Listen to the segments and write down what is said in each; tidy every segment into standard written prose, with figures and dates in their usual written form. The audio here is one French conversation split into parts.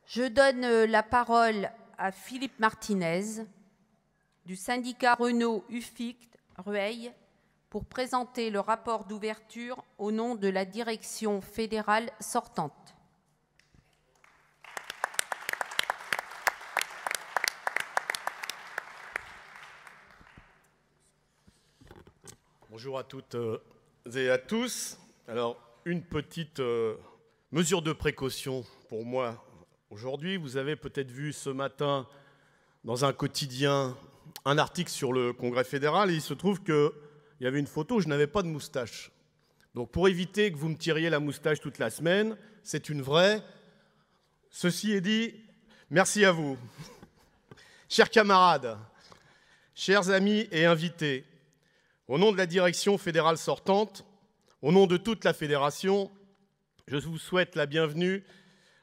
Je donne la parole à Philippe Martinez du syndicat Renault-UFIC Rueil pour présenter le rapport d'ouverture au nom de la direction fédérale sortante. Bonjour à toutes et à tous. Alors, une petite mesure de précaution pour moi aujourd'hui. Vous avez peut-être vu ce matin dans un quotidien un article sur le Congrès fédéral et il se trouve qu'il y avait une photo où je n'avais pas de moustache. Donc pour éviter que vous me tiriez la moustache toute la semaine, c'est une vraie. Ceci est dit, merci à vous. Chers camarades, chers amis et invités, au nom de la direction fédérale sortante, au nom de toute la fédération, je vous souhaite la bienvenue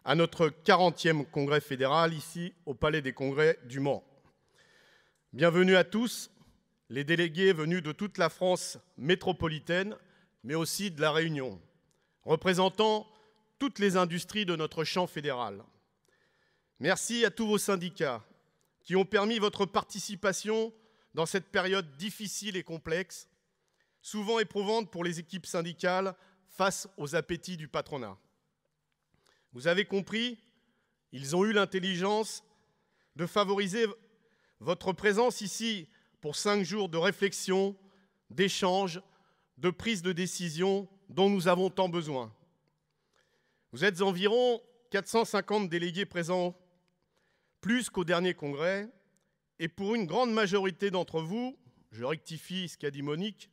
à notre 40e congrès fédéral, ici au Palais des Congrès du Mans. Bienvenue à tous, les délégués venus de toute la France métropolitaine, mais aussi de la Réunion, représentant toutes les industries de notre champ fédéral. Merci à tous vos syndicats qui ont permis votre participation dans cette période difficile et complexe, souvent éprouvante pour les équipes syndicales face aux appétits du patronat. Vous avez compris, ils ont eu l'intelligence de favoriser votre présence ici pour 5 jours de réflexion, d'échange, de prise de décision dont nous avons tant besoin. Vous êtes environ 450 délégués présents, plus qu'au dernier congrès, et pour une grande majorité d'entre vous, je rectifie ce qu'a dit Monique,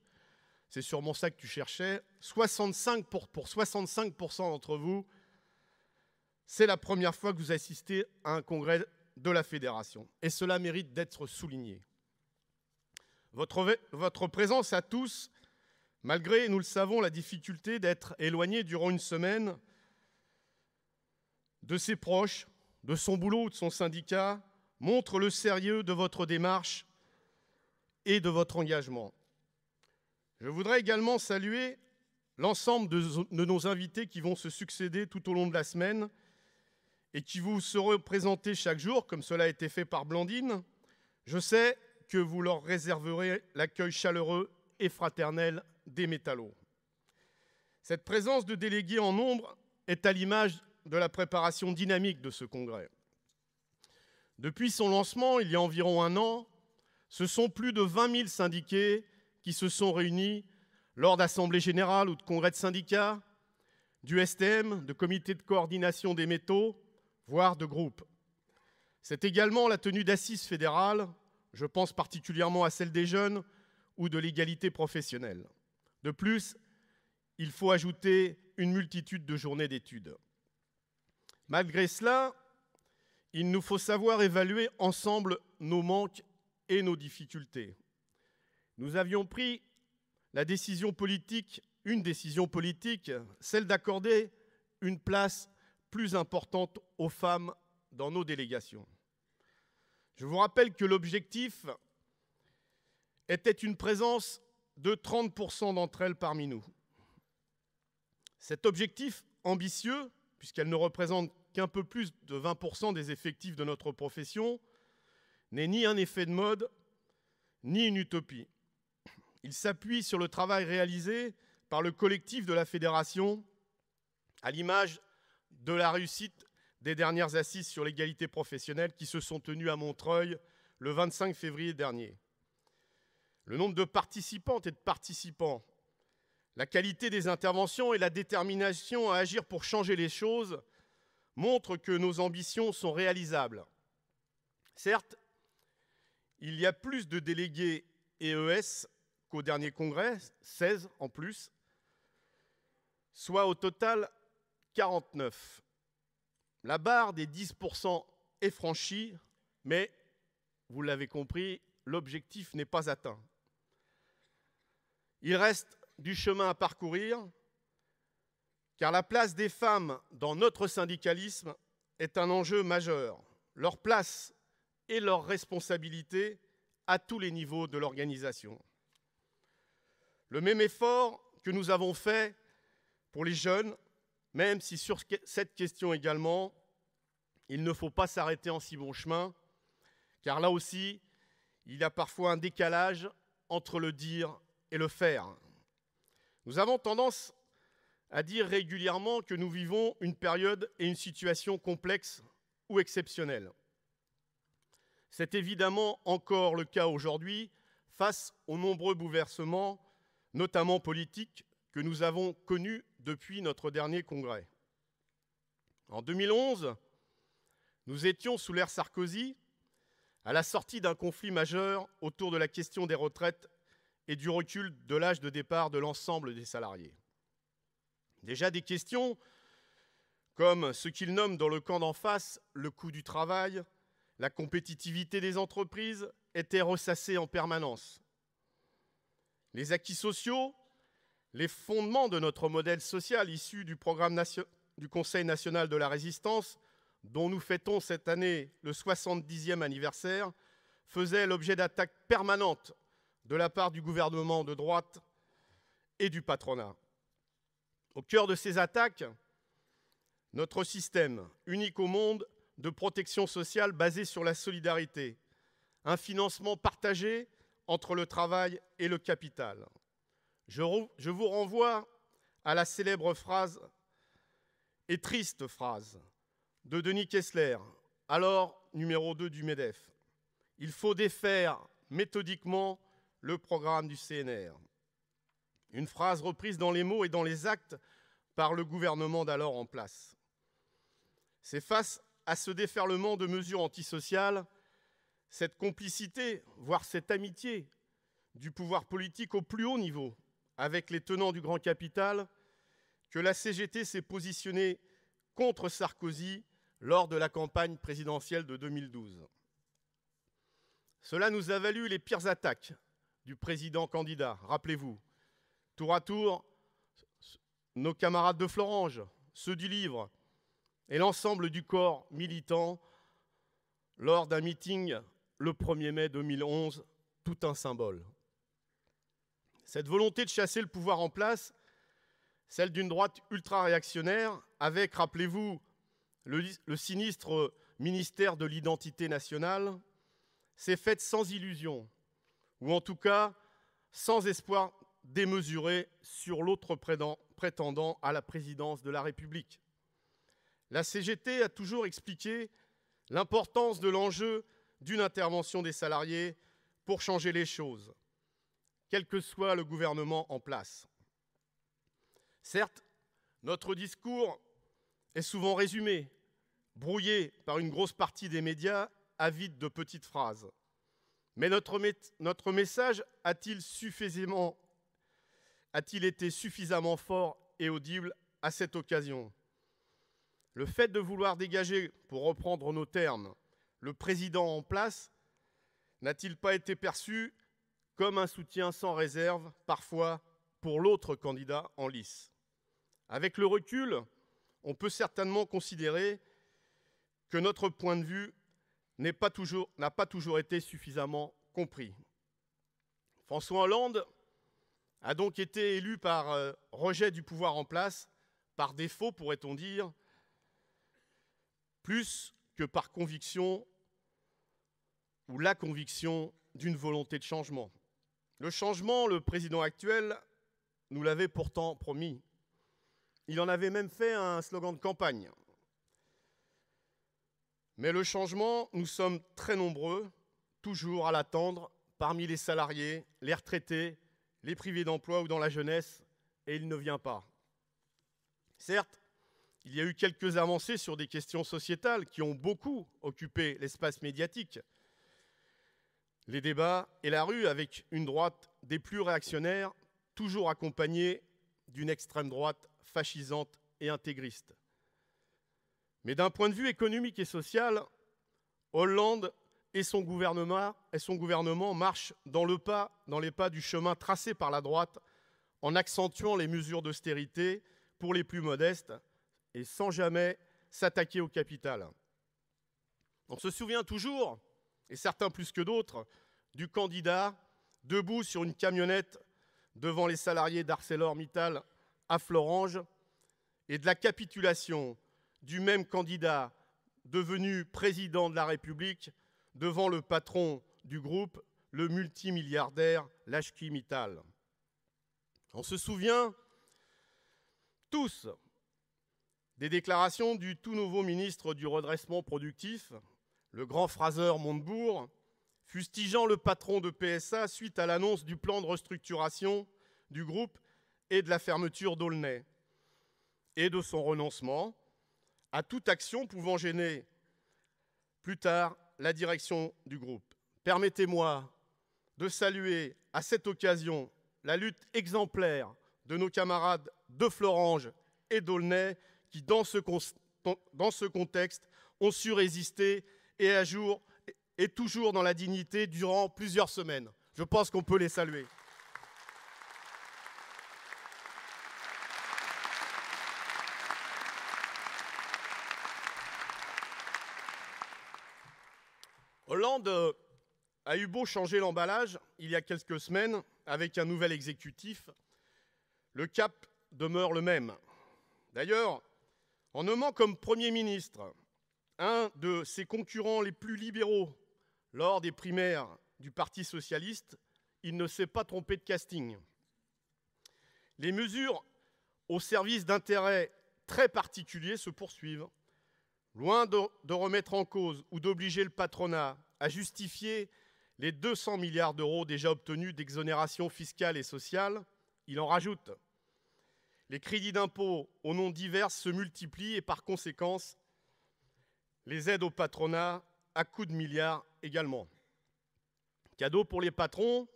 c'est sûrement ça que tu cherchais, pour 65% d'entre vous, c'est la première fois que vous assistez à un congrès de la fédération. Et cela mérite d'être souligné. Votre présence à tous, malgré, nous le savons, la difficulté d'être éloigné durant une semaine de ses proches, de son boulot ou de son syndicat, montre le sérieux de votre démarche et de votre engagement. Je voudrais également saluer l'ensemble de nos invités qui vont se succéder tout au long de la semaine et qui vous seront présentés chaque jour, comme cela a été fait par Blandine. Je sais que vous leur réserverez l'accueil chaleureux et fraternel des métallos. Cette présence de délégués en nombre est à l'image de la préparation dynamique de ce congrès. Depuis son lancement, il y a environ 1 an, ce sont plus de 20 000 syndiqués qui se sont réunis lors d'assemblées générales ou de congrès de syndicats, du STM, de comités de coordination des métaux, voire de groupes. C'est également la tenue d'assises fédérales, je pense particulièrement à celle des jeunes ou de l'égalité professionnelle. De plus, il faut ajouter une multitude de journées d'études. Malgré cela, il nous faut savoir évaluer ensemble nos manques et nos difficultés. Nous avions pris une décision politique, celle d'accorder une place plus importante aux femmes dans nos délégations. Je vous rappelle que l'objectif était une présence de 30% d'entre elles parmi nous. Cet objectif ambitieux, puisqu'elle ne représente qu'un peu plus de 20% des effectifs de notre profession, n'est ni un effet de mode, ni une utopie. Il s'appuie sur le travail réalisé par le collectif de la fédération, à l'image de la réussite des dernières assises sur l'égalité professionnelle qui se sont tenues à Montreuil le 25 février dernier. Le nombre de participantes et de participants, la qualité des interventions et la détermination à agir pour changer les choses montrent que nos ambitions sont réalisables. Certes, il y a plus de délégués EES qu'au dernier congrès, 16 en plus, soit au total 49. La barre des 10% est franchie, mais, vous l'avez compris, l'objectif n'est pas atteint. Il reste du chemin à parcourir, car la place des femmes dans notre syndicalisme est un enjeu majeur. Leur place et leur responsabilité à tous les niveaux de l'organisation. Le même effort que nous avons fait pour les jeunes, même si sur cette question également, il ne faut pas s'arrêter en si bon chemin, car là aussi, il y a parfois un décalage entre le dire et le faire. Nous avons tendance à dire régulièrement que nous vivons une période et une situation complexes ou exceptionnelles. C'est évidemment encore le cas aujourd'hui face aux nombreux bouleversements, notamment politiques, que nous avons connus depuis notre dernier congrès. En 2011, nous étions sous l'ère Sarkozy, à la sortie d'un conflit majeur autour de la question des retraites et du recul de l'âge de départ de l'ensemble des salariés. Déjà des questions comme ce qu'ils nomment dans le camp d'en face le coût du travail, la compétitivité des entreprises étaient ressassées en permanence. Les acquis sociaux, les fondements de notre modèle social issu du programme du Conseil national de la résistance, dont nous fêtons cette année le 70e anniversaire, faisaient l'objet d'attaques permanentes de la part du gouvernement de droite et du patronat. Au cœur de ces attaques, notre système, unique au monde, de protection sociale basé sur la solidarité, un financement partagé entre le travail et le capital. Je vous renvoie à la célèbre phrase, et triste phrase, de Denis Kessler, alors numéro 2 du MEDEF. Il faut défaire méthodiquement le programme du CNR. Une phrase reprise dans les mots et dans les actes par le gouvernement d'alors en place. C'est face à ce déferlement de mesures antisociales, cette complicité, voire cette amitié du pouvoir politique au plus haut niveau avec les tenants du grand capital, que la CGT s'est positionnée contre Sarkozy lors de la campagne présidentielle de 2012. Cela nous a valu les pires attaques du président candidat, rappelez-vous. Tour à tour, nos camarades de Florange, ceux du Livre et l'ensemble du corps militant lors d'un meeting le 1er mai 2011, tout un symbole. Cette volonté de chasser le pouvoir en place, celle d'une droite ultra-réactionnaire, avec, rappelez-vous, le sinistre ministère de l'identité nationale, s'est faite sans illusion, ou en tout cas sans espoir démesuré sur l'autre prétendant à la présidence de la République. La CGT a toujours expliqué l'importance de l'enjeu d'une intervention des salariés pour changer les choses, quel que soit le gouvernement en place. Certes, notre discours est souvent résumé, brouillé par une grosse partie des médias avides de petites phrases. Mais notre message a-t-il été suffisamment fort et audible à cette occasion? Le fait de vouloir dégager, pour reprendre nos termes, le président en place, n'a-t-il pas été perçu comme un soutien sans réserve, parfois, pour l'autre candidat en lice? Avec le recul, on peut certainement considérer que notre point de vue n'a pas toujours été suffisamment compris. François Hollande a donc été élu par rejet du pouvoir en place, par défaut, pourrait-on dire, plus que par conviction ou la conviction d'une volonté de changement. Le changement, le président actuel nous l'avait pourtant promis. Il en avait même fait un slogan de campagne. Mais le changement, nous sommes très nombreux, toujours à l'attendre, parmi les salariés, les retraités, les privés d'emploi ou dans la jeunesse, et il ne vient pas. Certes, il y a eu quelques avancées sur des questions sociétales qui ont beaucoup occupé l'espace médiatique. Les débats et la rue avec une droite des plus réactionnaires, toujours accompagnée d'une extrême droite fascisante et intégriste. Mais d'un point de vue économique et social, Hollande et son gouvernement marchent dans les pas du chemin tracé par la droite en accentuant les mesures d'austérité pour les plus modestes et sans jamais s'attaquer au capital. On se souvient toujours, et certains plus que d'autres, du candidat debout sur une camionnette devant les salariés d'ArcelorMittal à Florange et de la capitulation du même candidat devenu président de la République devant le patron du groupe, le multimilliardaire Lachki Mittal. On se souvient tous des déclarations du tout nouveau ministre du redressement productif, le grand Fraser Montebourg, fustigeant le patron de PSA suite à l'annonce du plan de restructuration du groupe et de la fermeture d'Aulnay, et de son renoncement à toute action pouvant gêner plus tard la direction du groupe. Permettez-moi de saluer à cette occasion la lutte exemplaire de nos camarades de Florange et d'Aulnay qui, dans ce contexte, ont su résister et à jour et toujours dans la dignité durant plusieurs semaines. Je pense qu'on peut les saluer. Hollande a eu beau changer l'emballage il y a quelques semaines avec un nouvel exécutif, le cap demeure le même. D'ailleurs, en nommant comme Premier ministre un de ses concurrents les plus libéraux lors des primaires du Parti socialiste, il ne s'est pas trompé de casting. Les mesures au service d'intérêts très particuliers se poursuivent. Loin de remettre en cause ou d'obliger le patronat à justifier les 200 milliards d'euros déjà obtenus d'exonération fiscale et sociale, il en rajoute. Les crédits d'impôt aux noms divers se multiplient et par conséquence, les aides au patronat à coups de milliards également. Cadeau pour les patrons,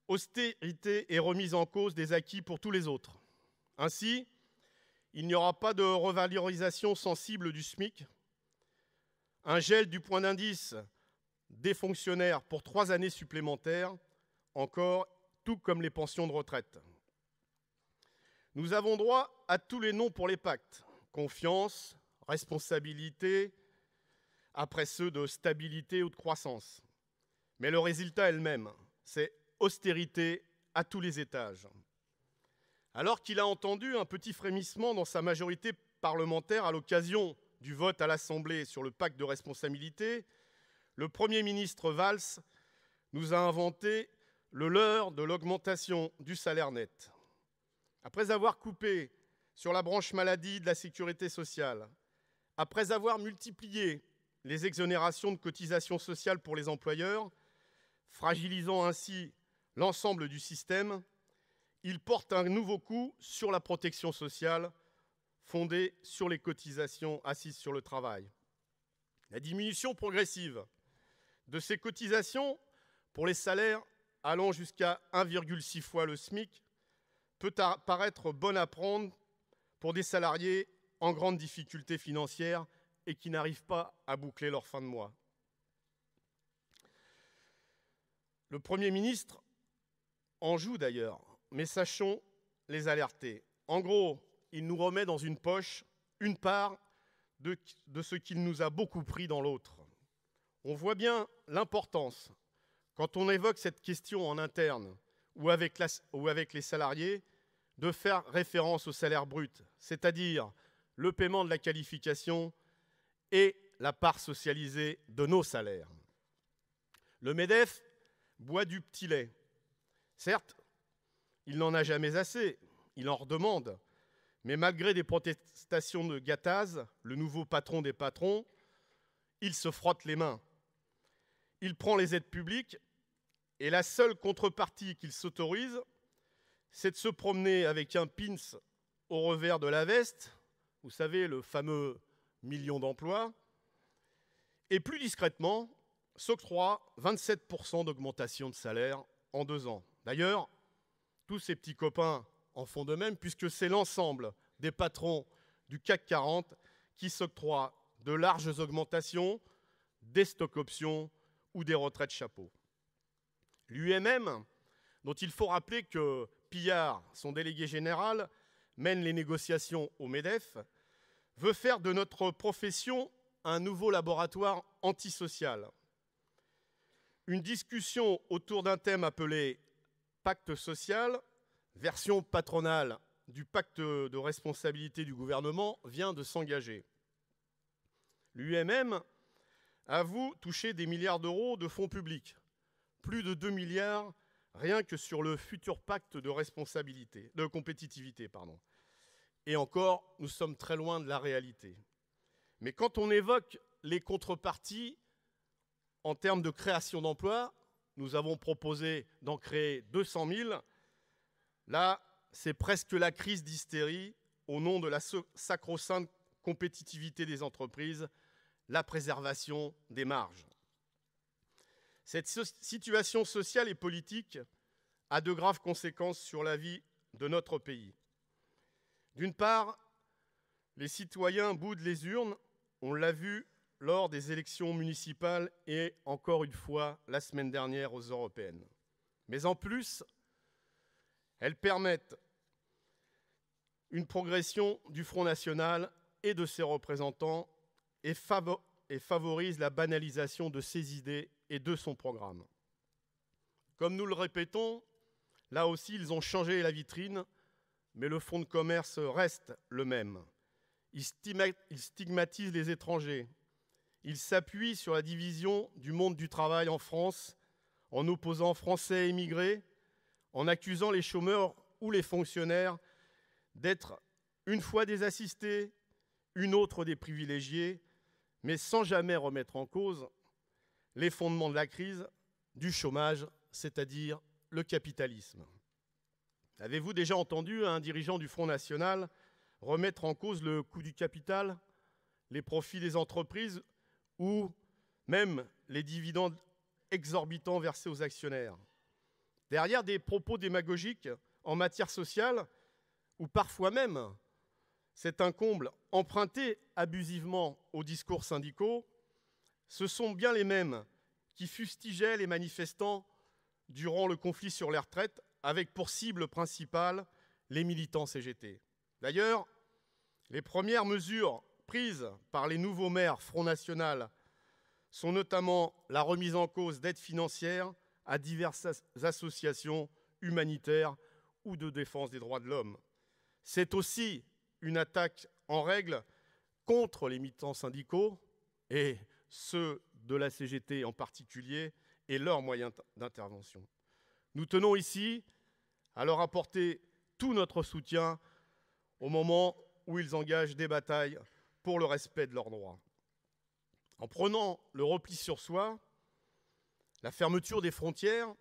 austérité et remise en cause des acquis pour tous les autres. Ainsi, il n'y aura pas de revalorisation sensible du SMIC, un gel du point d'indice des fonctionnaires pour 3 années supplémentaires, encore, tout comme les pensions de retraite. Nous avons droit à tous les noms pour les pactes. Confiance, responsabilité, après ceux de stabilité ou de croissance. Mais le résultat est le même, c'est austérité à tous les étages. Alors qu'il a entendu un petit frémissement dans sa majorité parlementaire à l'occasion du vote à l'Assemblée sur le pacte de responsabilité, le Premier ministre Valls nous a inventé le leurre de l'augmentation du salaire net. Après avoir coupé sur la branche maladie de la sécurité sociale, après avoir multiplié les exonérations de cotisations sociales pour les employeurs, fragilisant ainsi l'ensemble du système, il porte un nouveau coup sur la protection sociale fondée sur les cotisations assises sur le travail. La diminution progressive de ces cotisations pour les salaires allant jusqu'à 1,6 fois le SMIC peut paraître bonne à prendre pour des salariés en grande difficulté financière et qui n'arrivent pas à boucler leur fin de mois. Le Premier ministre en joue d'ailleurs, mais sachons les alerter. En gros, il nous remet dans une poche une part de ce qu'il nous a beaucoup pris dans l'autre. On voit bien l'importance, quand on évoque cette question en interne ou avec les salariés, de faire référence au salaire brut, c'est-à-dire le paiement de la qualification et la part socialisée de nos salaires. Le MEDEF boit du petit lait. Certes, il n'en a jamais assez, il en redemande, mais malgré des protestations de Gattaz, le nouveau patron des patrons, il se frotte les mains. Il prend les aides publiques et la seule contrepartie qu'il s'autorise, c'est de se promener avec un pins au revers de la veste, vous savez, le fameux million d'emplois, et plus discrètement, s'octroie 27% d'augmentation de salaire en 2 ans. D'ailleurs, tous ces petits copains en font de même, puisque c'est l'ensemble des patrons du CAC 40 qui s'octroient de larges augmentations, des stock options ou des retraites chapeau. L'UMM, dont il faut rappeler que Pillard, son délégué général, mène les négociations au MEDEF, veut faire de notre profession un nouveau laboratoire antisocial. Une discussion autour d'un thème appelé pacte social, version patronale du pacte de responsabilité du gouvernement, vient de s'engager. L'UMM avoue toucher des milliards d'euros de fonds publics, plus de 2 milliards rien que sur le futur pacte de compétitivité. Et encore, nous sommes très loin de la réalité. Mais quand on évoque les contreparties en termes de création d'emplois, nous avons proposé d'en créer 200 000. Là, c'est presque la crise d'hystérie au nom de la sacro-sainte compétitivité des entreprises, la préservation des marges. Cette situation sociale et politique a de graves conséquences sur la vie de notre pays. D'une part, les citoyens boudent les urnes, on l'a vu lors des élections municipales et encore une fois la semaine dernière aux européennes. Mais en plus, elles permettent une progression du Front National et de ses représentants et favorisent la banalisation de ses idées et de son programme. Comme nous le répétons, là aussi, ils ont changé la vitrine, mais le fonds de commerce reste le même. Ils stigmatisent les étrangers. Ils s'appuient sur la division du monde du travail en France, en opposant Français et immigrés, en accusant les chômeurs ou les fonctionnaires d'être une fois des assistés, une autre des privilégiés, mais sans jamais remettre en cause les fondements de la crise, du chômage, c'est-à-dire le capitalisme. Avez-vous déjà entendu un dirigeant du Front National remettre en cause le coût du capital, les profits des entreprises ou même les dividendes exorbitants versés aux actionnaires? Derrière des propos démagogiques en matière sociale, ou parfois même, c'est un comble, emprunté abusivement aux discours syndicaux, ce sont bien les mêmes qui fustigeaient les manifestants durant le conflit sur les retraites, avec pour cible principale les militants CGT. D'ailleurs, les premières mesures prises par les nouveaux maires Front National sont notamment la remise en cause d'aides financières à diverses associations humanitaires ou de défense des droits de l'homme. C'est aussi une attaque en règle contre les militants syndicaux, et ceux de la CGT en particulier, et leurs moyens d'intervention. Nous tenons ici à leur apporter tout notre soutien au moment où ils engagent des batailles pour le respect de leurs droits. En prenant le repli sur soi, la fermeture des frontières,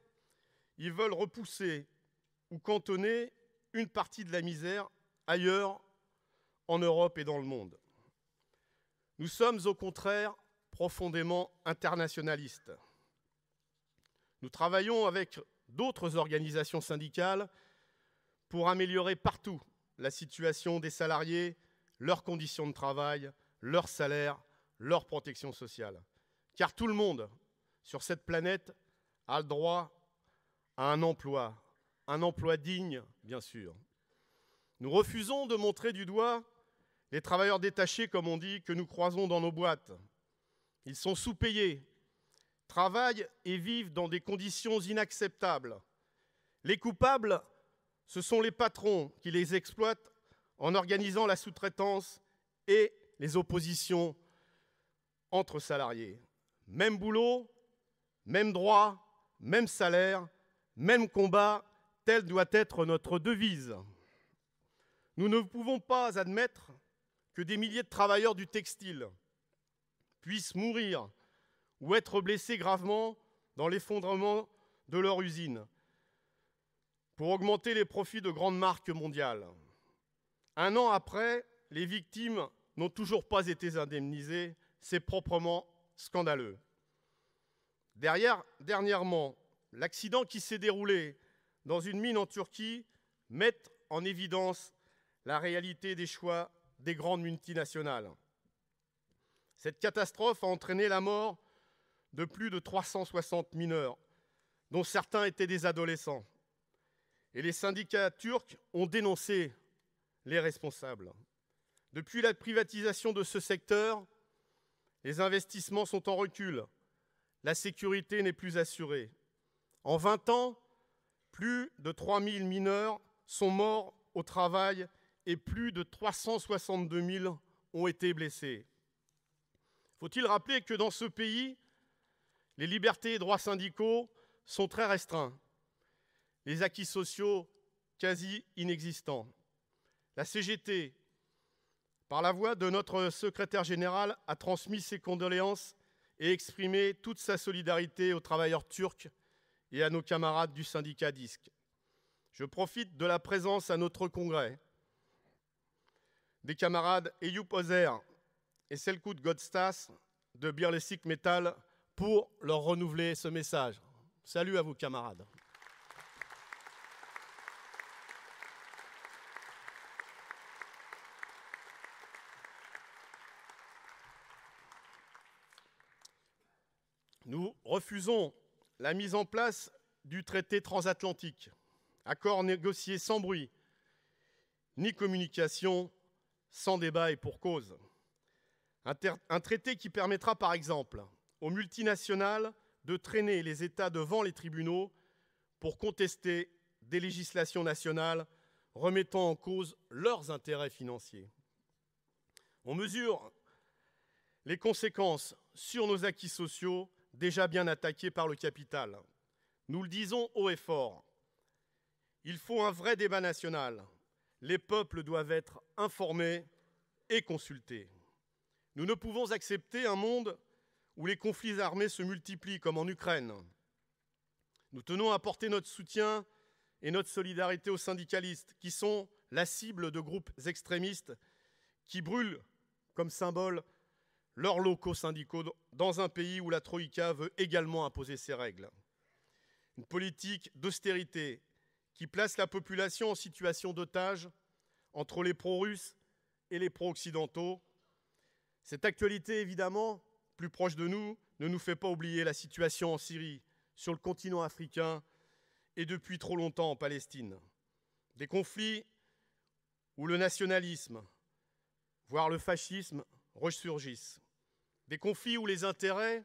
ils veulent repousser ou cantonner une partie de la misère ailleurs en Europe et dans le monde. Nous sommes au contraire profondément internationalistes. Nous travaillons avec d'autres organisations syndicales pour améliorer partout la situation des salariés, leurs conditions de travail, leurs salaires, leur protection sociale. Car tout le monde sur cette planète a le droit à un emploi digne, bien sûr. Nous refusons de montrer du doigt les travailleurs détachés, comme on dit, que nous croisons dans nos boîtes. Ils sont sous-payés, travaillent et vivent dans des conditions inacceptables. Les coupables, ce sont les patrons qui les exploitent en organisant la sous-traitance et les oppositions entre salariés. Même boulot, même droit, même salaire, même combat, telle doit être notre devise. Nous ne pouvons pas admettre que des milliers de travailleurs du textile puissent mourir ou être blessés gravement dans l'effondrement de leur usine pour augmenter les profits de grandes marques mondiales. Un an après, les victimes n'ont toujours pas été indemnisées. C'est proprement scandaleux. Dernièrement, l'accident qui s'est déroulé dans une mine en Turquie met en évidence la réalité des choix des grandes multinationales. Cette catastrophe a entraîné la mort de plus de 360 mineurs, dont certains étaient des adolescents. Et les syndicats turcs ont dénoncé les responsables. Depuis la privatisation de ce secteur, les investissements sont en recul. La sécurité n'est plus assurée. En 20 ans, plus de 3000 mineurs sont morts au travail et plus de 362 000 ont été blessés. Faut-il rappeler que dans ce pays, les libertés et droits syndicaux sont très restreints, les acquis sociaux quasi inexistants. La CGT, par la voix de notre secrétaire général, a transmis ses condoléances et exprimé toute sa solidarité aux travailleurs turcs et à nos camarades du syndicat DİSK. Je profite de la présence à notre congrès des camarades Eyüp Özer et Selçuk Göktaş de Birleşik Metal pour leur renouveler ce message. Salut à vous, camarades. Nous refusons la mise en place du traité transatlantique, accord négocié sans bruit, ni communication, sans débat et pour cause. Un traité qui permettra par exemple aux multinationales de traîner les États devant les tribunaux pour contester des législations nationales remettant en cause leurs intérêts financiers. On mesure les conséquences sur nos acquis sociaux déjà bien attaqués par le capital. Nous le disons haut et fort, il faut un vrai débat national. Les peuples doivent être informés et consultés. Nous ne pouvons accepter un monde où les conflits armés se multiplient, comme en Ukraine. Nous tenons à apporter notre soutien et notre solidarité aux syndicalistes, qui sont la cible de groupes extrémistes qui brûlent comme symbole leurs locaux syndicaux dans un pays où la Troïka veut également imposer ses règles. Une politique d'austérité qui place la population en situation d'otage entre les pro-russes et les pro-occidentaux. Cette actualité, évidemment, plus proche de nous, ne nous fait pas oublier la situation en Syrie, sur le continent africain et depuis trop longtemps en Palestine. Des conflits où le nationalisme, voire le fascisme, ressurgissent. Des conflits où les intérêts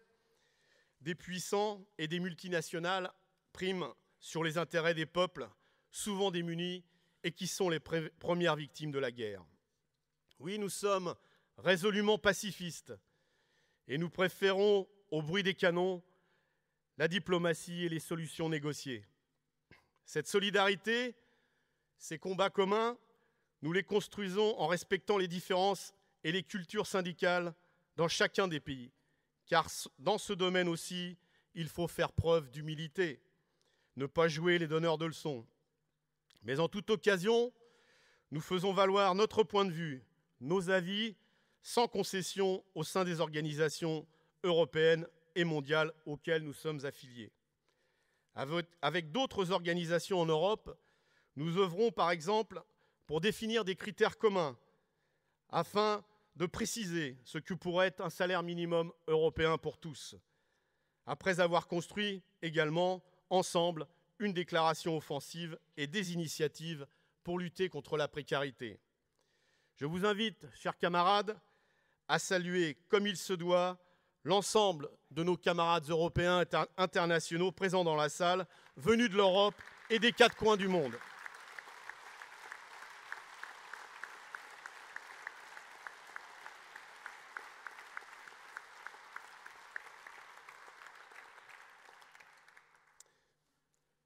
des puissants et des multinationales priment sur les intérêts des peuples, souvent démunis, et qui sont les premières victimes de la guerre. Oui, nous sommes résolument pacifistes, et nous préférons au bruit des canons la diplomatie et les solutions négociées. Cette solidarité, ces combats communs, nous les construisons en respectant les différences et les cultures syndicales dans chacun des pays. Car dans ce domaine aussi, il faut faire preuve d'humilité, ne pas jouer les donneurs de leçons. Mais en toute occasion, nous faisons valoir notre point de vue, nos avis, sans concession au sein des organisations européennes et mondiales auxquelles nous sommes affiliés. Avec d'autres organisations en Europe, nous œuvrons par exemple pour définir des critères communs afin de préciser ce que pourrait être un salaire minimum européen pour tous, après avoir construit également ensemble une déclaration offensive et des initiatives pour lutter contre la précarité. Je vous invite, chers camarades, à saluer comme il se doit l'ensemble de nos camarades européens et internationaux présents dans la salle, venus de l'Europe et des quatre coins du monde.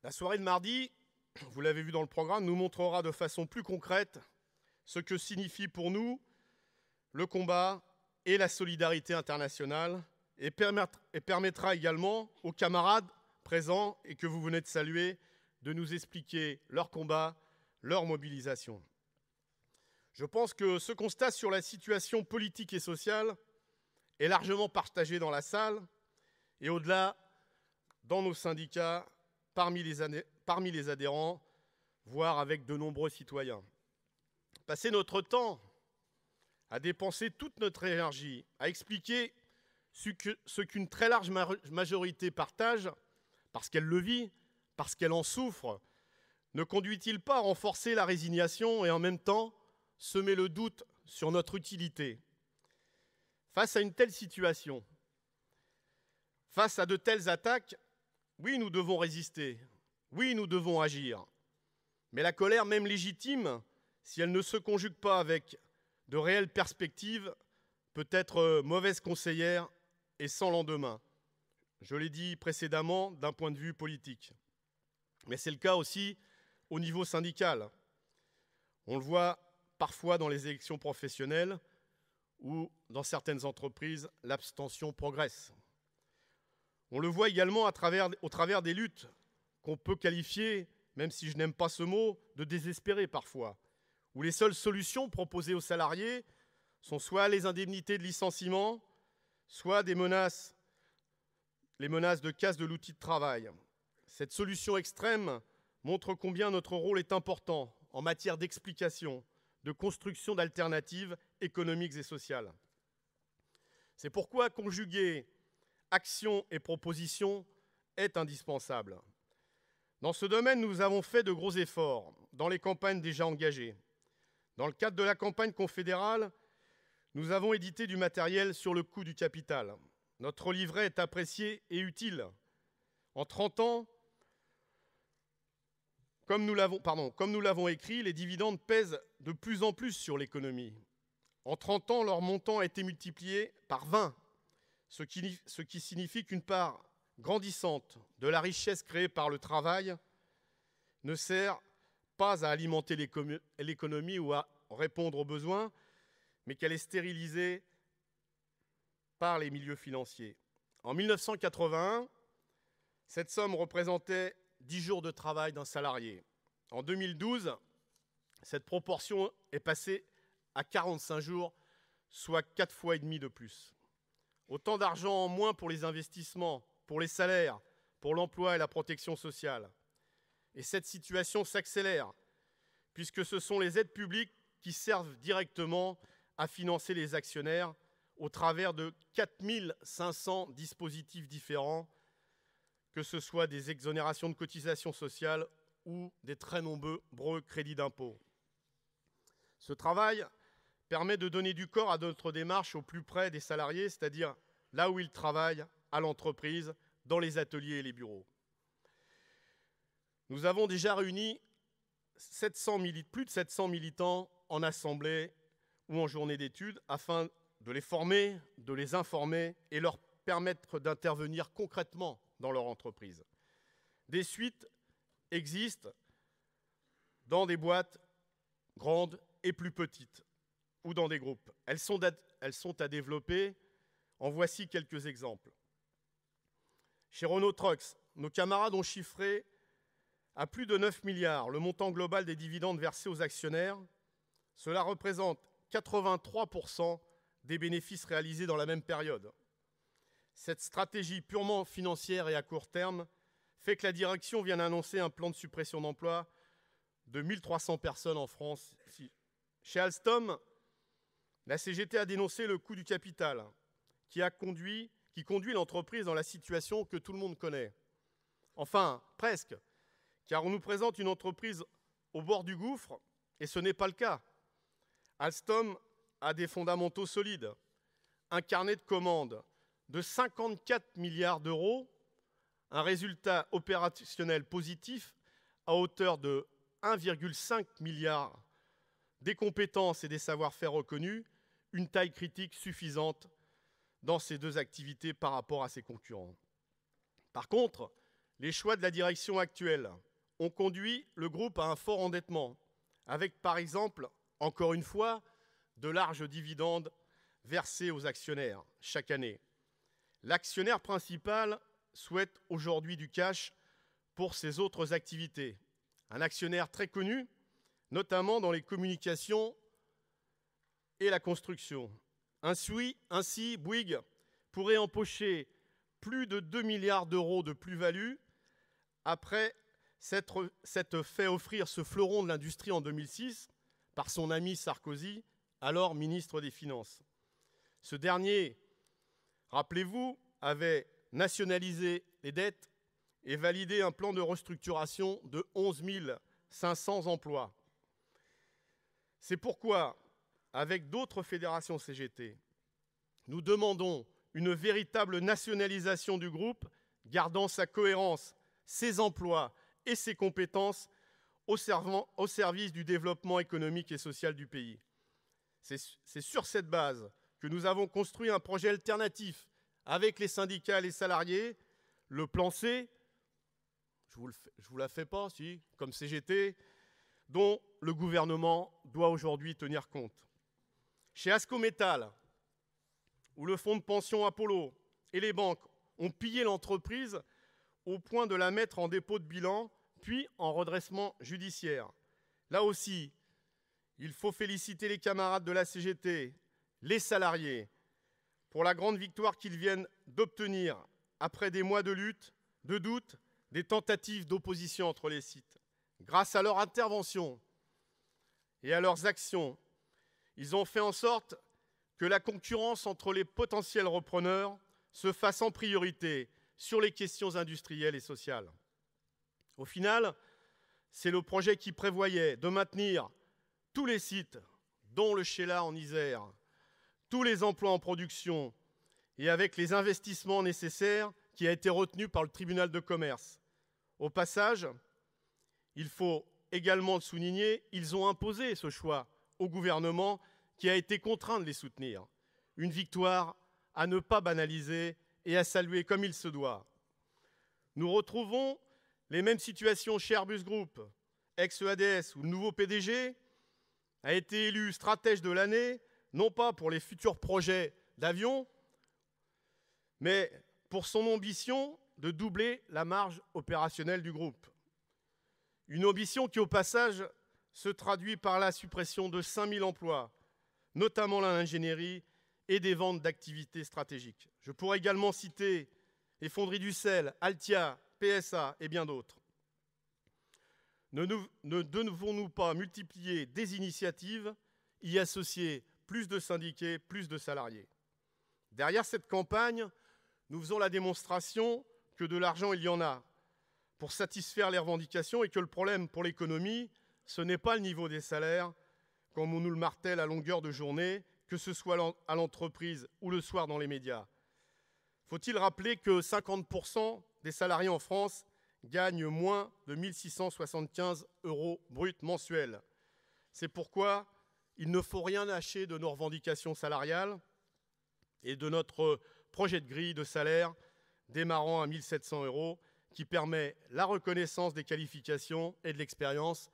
La soirée de mardi, vous l'avez vu dans le programme, nous montrera de façon plus concrète ce que signifie pour nous le combat et la solidarité internationale et permettra également aux camarades présents et que vous venez de saluer de nous expliquer leur combat, leur mobilisation. Je pense que ce constat sur la situation politique et sociale est largement partagé dans la salle et au-delà dans nos syndicats, parmi les adhérents, voire avec de nombreux citoyens. Passer notre temps à dépenser toute notre énergie, à expliquer ce qu'une très large majorité partage, parce qu'elle le vit, parce qu'elle en souffre, ne conduit-il pas à renforcer la résignation et en même temps semer le doute sur notre utilité? Face à une telle situation, face à de telles attaques, oui, nous devons résister, oui, nous devons agir. Mais la colère, même légitime, si elle ne se conjugue pas avec de réelles perspectives, peut être mauvaise conseillère et sans lendemain. Je l'ai dit précédemment d'un point de vue politique. Mais c'est le cas aussi au niveau syndical. On le voit parfois dans les élections professionnelles où, dans certaines entreprises, l'abstention progresse. On le voit également au travers des luttes qu'on peut qualifier, même si je n'aime pas ce mot, de désespérées parfois, où les seules solutions proposées aux salariés sont soit les indemnités de licenciement, soit les menaces de casse de l'outil de travail. Cette solution extrême montre combien notre rôle est important en matière d'explication, de construction d'alternatives économiques et sociales. C'est pourquoi conjuguer action et proposition est indispensable. Dans ce domaine, nous avons fait de gros efforts dans les campagnes déjà engagées. Dans le cadre de la campagne confédérale, nous avons édité du matériel sur le coût du capital. Notre livret est apprécié et utile. En 30 ans, comme nous l'avons écrit, les dividendes pèsent de plus en plus sur l'économie. En 30 ans, leur montant a été multiplié par 20, ce qui signifie qu'une part grandissante de la richesse créée par le travail ne sert pas à alimenter l'économie ou à répondre aux besoins, mais qu'elle est stérilisée par les milieux financiers. En 1981, cette somme représentait 10 jours de travail d'un salarié. En 2012, cette proportion est passée à 45 jours, soit 4,5 fois de plus. Autant d'argent en moins pour les investissements, pour les salaires, pour l'emploi et la protection sociale. Et cette situation s'accélère, puisque ce sont les aides publiques qui servent directement à financer les actionnaires au travers de 4 500 dispositifs différents, que ce soit des exonérations de cotisations sociales ou des très nombreux crédits d'impôt. Ce travail permet de donner du corps à notre démarche au plus près des salariés, c'est-à-dire là où ils travaillent, à l'entreprise, dans les ateliers et les bureaux. Nous avons déjà réuni plus de 700 militants en assemblée ou en journée d'études afin de les former, de les informer et leur permettre d'intervenir concrètement dans leur entreprise. Des suites existent dans des boîtes grandes et plus petites ou dans des groupes. Elles sont à développer. En voici quelques exemples. Chez Renault Trucks, nos camarades ont chiffré à plus de 9 milliards le montant global des dividendes versés aux actionnaires. Cela représente 83% des bénéfices réalisés dans la même période. Cette stratégie purement financière et à court terme fait que la direction vient d'annoncer un plan de suppression d'emplois de 1300 personnes en France. Chez Alstom, la CGT a dénoncé le coût du capital qui conduit l'entreprise dans la situation que tout le monde connaît. Enfin, presque, car on nous présente une entreprise au bord du gouffre, et ce n'est pas le cas. Alstom a des fondamentaux solides, un carnet de commandes de 54 milliards d'euros, un résultat opérationnel positif à hauteur de 1,5 milliard, des compétences et des savoir-faire reconnus, une taille critique suffisante dans ces deux activités par rapport à ses concurrents. Par contre, les choix de la direction actuelle ont conduit le groupe à un fort endettement, avec par exemple, encore une fois, de larges dividendes versés aux actionnaires chaque année. L'actionnaire principal souhaite aujourd'hui du cash pour ses autres activités. Un actionnaire très connu, notamment dans les communications et la construction. Ainsi, Bouygues pourrait empocher plus de 2 milliards d'euros de plus-value après s'être fait offrir ce fleuron de l'industrie en 2006 par son ami Sarkozy, alors ministre des Finances. Ce dernier, rappelez-vous, avait nationalisé les dettes et validé un plan de restructuration de 11 500 emplois. C'est pourquoi, avec d'autres fédérations CGT, nous demandons une véritable nationalisation du groupe, gardant sa cohérence, ses emplois et ses compétences au service du développement économique et social du pays. C'est sur cette base que nous avons construit un projet alternatif avec les syndicats et les salariés, le plan C, je vous la fais pas, si, comme CGT, dont le gouvernement doit aujourd'hui tenir compte. Chez Ascométal, où le fonds de pension Apollo et les banques ont pillé l'entreprise au point de la mettre en dépôt de bilan, puis en redressement judiciaire. Là aussi, il faut féliciter les camarades de la CGT, les salariés, pour la grande victoire qu'ils viennent d'obtenir après des mois de lutte, de doute, des tentatives d'opposition entre les sites. Grâce à leur intervention et à leurs actions, ils ont fait en sorte que la concurrence entre les potentiels repreneurs se fasse en priorité sur les questions industrielles et sociales. Au final, c'est le projet qui prévoyait de maintenir tous les sites, dont le Sheila en Isère, tous les emplois en production et avec les investissements nécessaires qui a été retenu par le tribunal de commerce. Au passage, il faut également le souligner, ils ont imposé ce choix au gouvernement qui a été contraint de les soutenir. Une victoire à ne pas banaliser et à saluer comme il se doit. Nous retrouvons les mêmes situations chez Airbus Group, ex-EADS, où le nouveau PDG a été élu stratège de l'année, non pas pour les futurs projets d'avions, mais pour son ambition de doubler la marge opérationnelle du groupe. Une ambition qui, au passage, se traduit par la suppression de 5000 emplois, notamment dans l'ingénierie et des ventes d'activités stratégiques. Je pourrais également citer les fonderies du sel, Altia, PSA et bien d'autres. Ne devons-nous pas multiplier des initiatives, y associer plus de syndiqués, plus de salariés? Derrière cette campagne, nous faisons la démonstration que de l'argent, il y en a pour satisfaire les revendications et que le problème pour l'économie, ce n'est pas le niveau des salaires, comme on nous le martèle à longueur de journée, que ce soit à l'entreprise ou le soir dans les médias. Faut-il rappeler que 50% des salariés en France gagnent moins de 1 675 € bruts mensuels. C'est pourquoi il ne faut rien lâcher de nos revendications salariales et de notre projet de grille de salaire démarrant à 1 700 € qui permet la reconnaissance des qualifications et de l'expérience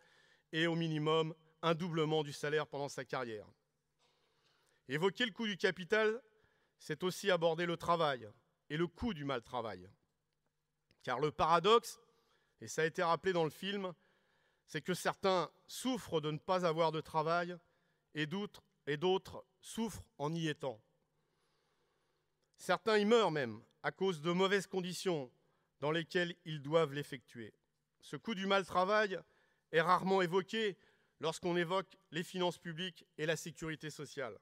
et au minimum un doublement du salaire pendant sa carrière. Évoquer le coût du capital, c'est aussi aborder le travail et le coût du mal-travail. Car le paradoxe, et ça a été rappelé dans le film, c'est que certains souffrent de ne pas avoir de travail et d'autres souffrent en y étant. Certains y meurent même à cause de mauvaises conditions dans lesquelles ils doivent l'effectuer. Ce coût du mal-travail est rarement évoqué lorsqu'on évoque les finances publiques et la sécurité sociale.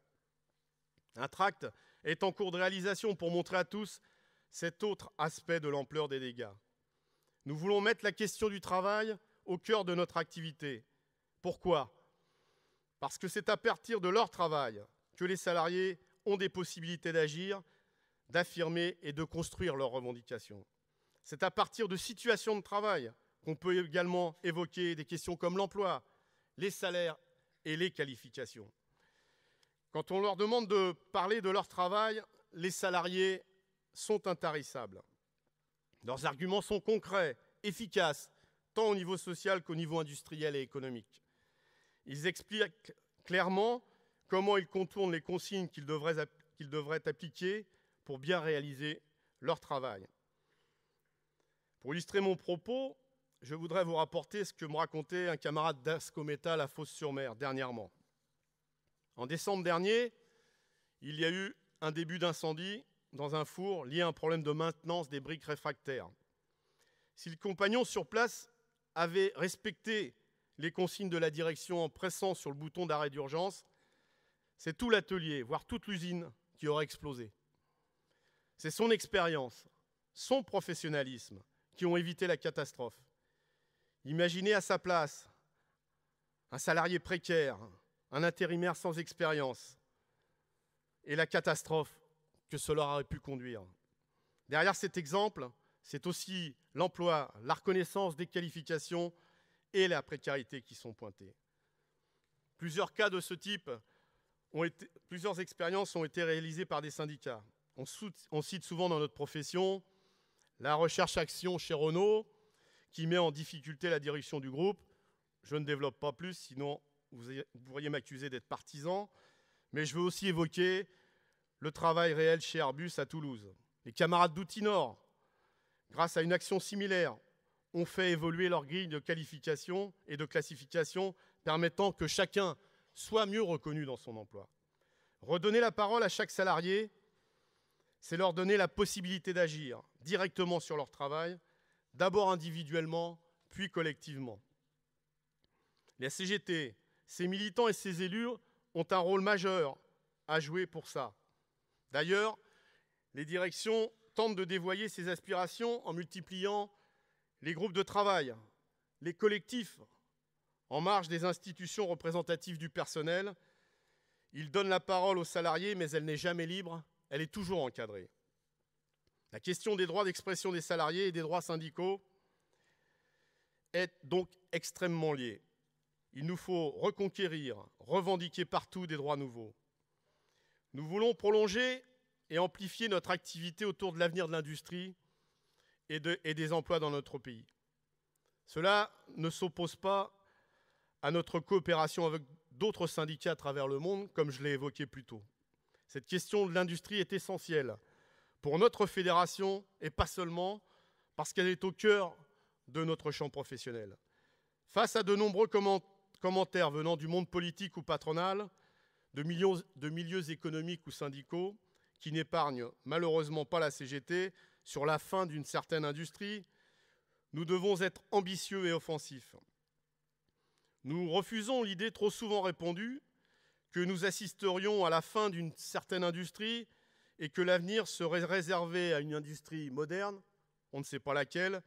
Un tract est en cours de réalisation pour montrer à tous cet autre aspect de l'ampleur des dégâts. Nous voulons mettre la question du travail au cœur de notre activité. Pourquoi ? Parce que c'est à partir de leur travail que les salariés ont des possibilités d'agir, d'affirmer et de construire leurs revendications. C'est à partir de situations de travail qu'on peut également évoquer des questions comme l'emploi, les salaires et les qualifications. Quand on leur demande de parler de leur travail, les salariés sont intarissables. Leurs arguments sont concrets, efficaces, tant au niveau social qu'au niveau industriel et économique. Ils expliquent clairement comment ils contournent les consignes qu'ils devraient appliquer pour bien réaliser leur travail. Pour illustrer mon propos, je voudrais vous rapporter ce que me racontait un camarade d'Ascométal à Fos-sur-Mer dernièrement. En décembre dernier, il y a eu un début d'incendie dans un four lié à un problème de maintenance des briques réfractaires. Si le compagnon sur place avait respecté les consignes de la direction en pressant sur le bouton d'arrêt d'urgence, c'est tout l'atelier, voire toute l'usine, qui aurait explosé. C'est son expérience, son professionnalisme qui ont évité la catastrophe. Imaginez à sa place un salarié précaire, un intérimaire sans expérience, et la catastrophe que cela aurait pu conduire. Derrière cet exemple, c'est aussi l'emploi, la reconnaissance des qualifications et la précarité qui sont pointés. Plusieurs cas de ce type plusieurs expériences ont été réalisées par des syndicats. On cite souvent dans notre profession la recherche-action chez Renault, qui met en difficulté la direction du groupe. Je ne développe pas plus, sinon vous pourriez m'accuser d'être partisan. Mais je veux aussi évoquer le travail réel chez Airbus à Toulouse. Les camarades d'Outinor, grâce à une action similaire, ont fait évoluer leur grille de qualification et de classification, permettant que chacun soit mieux reconnu dans son emploi. Redonner la parole à chaque salarié, c'est leur donner la possibilité d'agir directement sur leur travail, d'abord individuellement, puis collectivement. La CGT, ses militants et ses élus ont un rôle majeur à jouer pour ça. D'ailleurs, les directions tentent de dévoyer ces aspirations en multipliant les groupes de travail, les collectifs en marge des institutions représentatives du personnel. Ils donnent la parole aux salariés, mais elle n'est jamais libre, elle est toujours encadrée. La question des droits d'expression des salariés et des droits syndicaux est donc extrêmement liée. Il nous faut reconquérir, revendiquer partout des droits nouveaux. Nous voulons prolonger et amplifier notre activité autour de l'avenir de l'industrie et des emplois dans notre pays. Cela ne s'oppose pas à notre coopération avec d'autres syndicats à travers le monde, comme je l'ai évoqué plus tôt. Cette question de l'industrie est essentielle pour notre fédération, et pas seulement parce qu'elle est au cœur de notre champ professionnel. Face à de nombreux commentaires venant du monde politique ou patronal, de milieux économiques ou syndicaux, qui n'épargnent malheureusement pas la CGT sur la fin d'une certaine industrie, nous devons être ambitieux et offensifs. Nous refusons l'idée trop souvent répandue que nous assisterions à la fin d'une certaine industrie et que l'avenir serait réservé à une industrie moderne, on ne sait pas laquelle,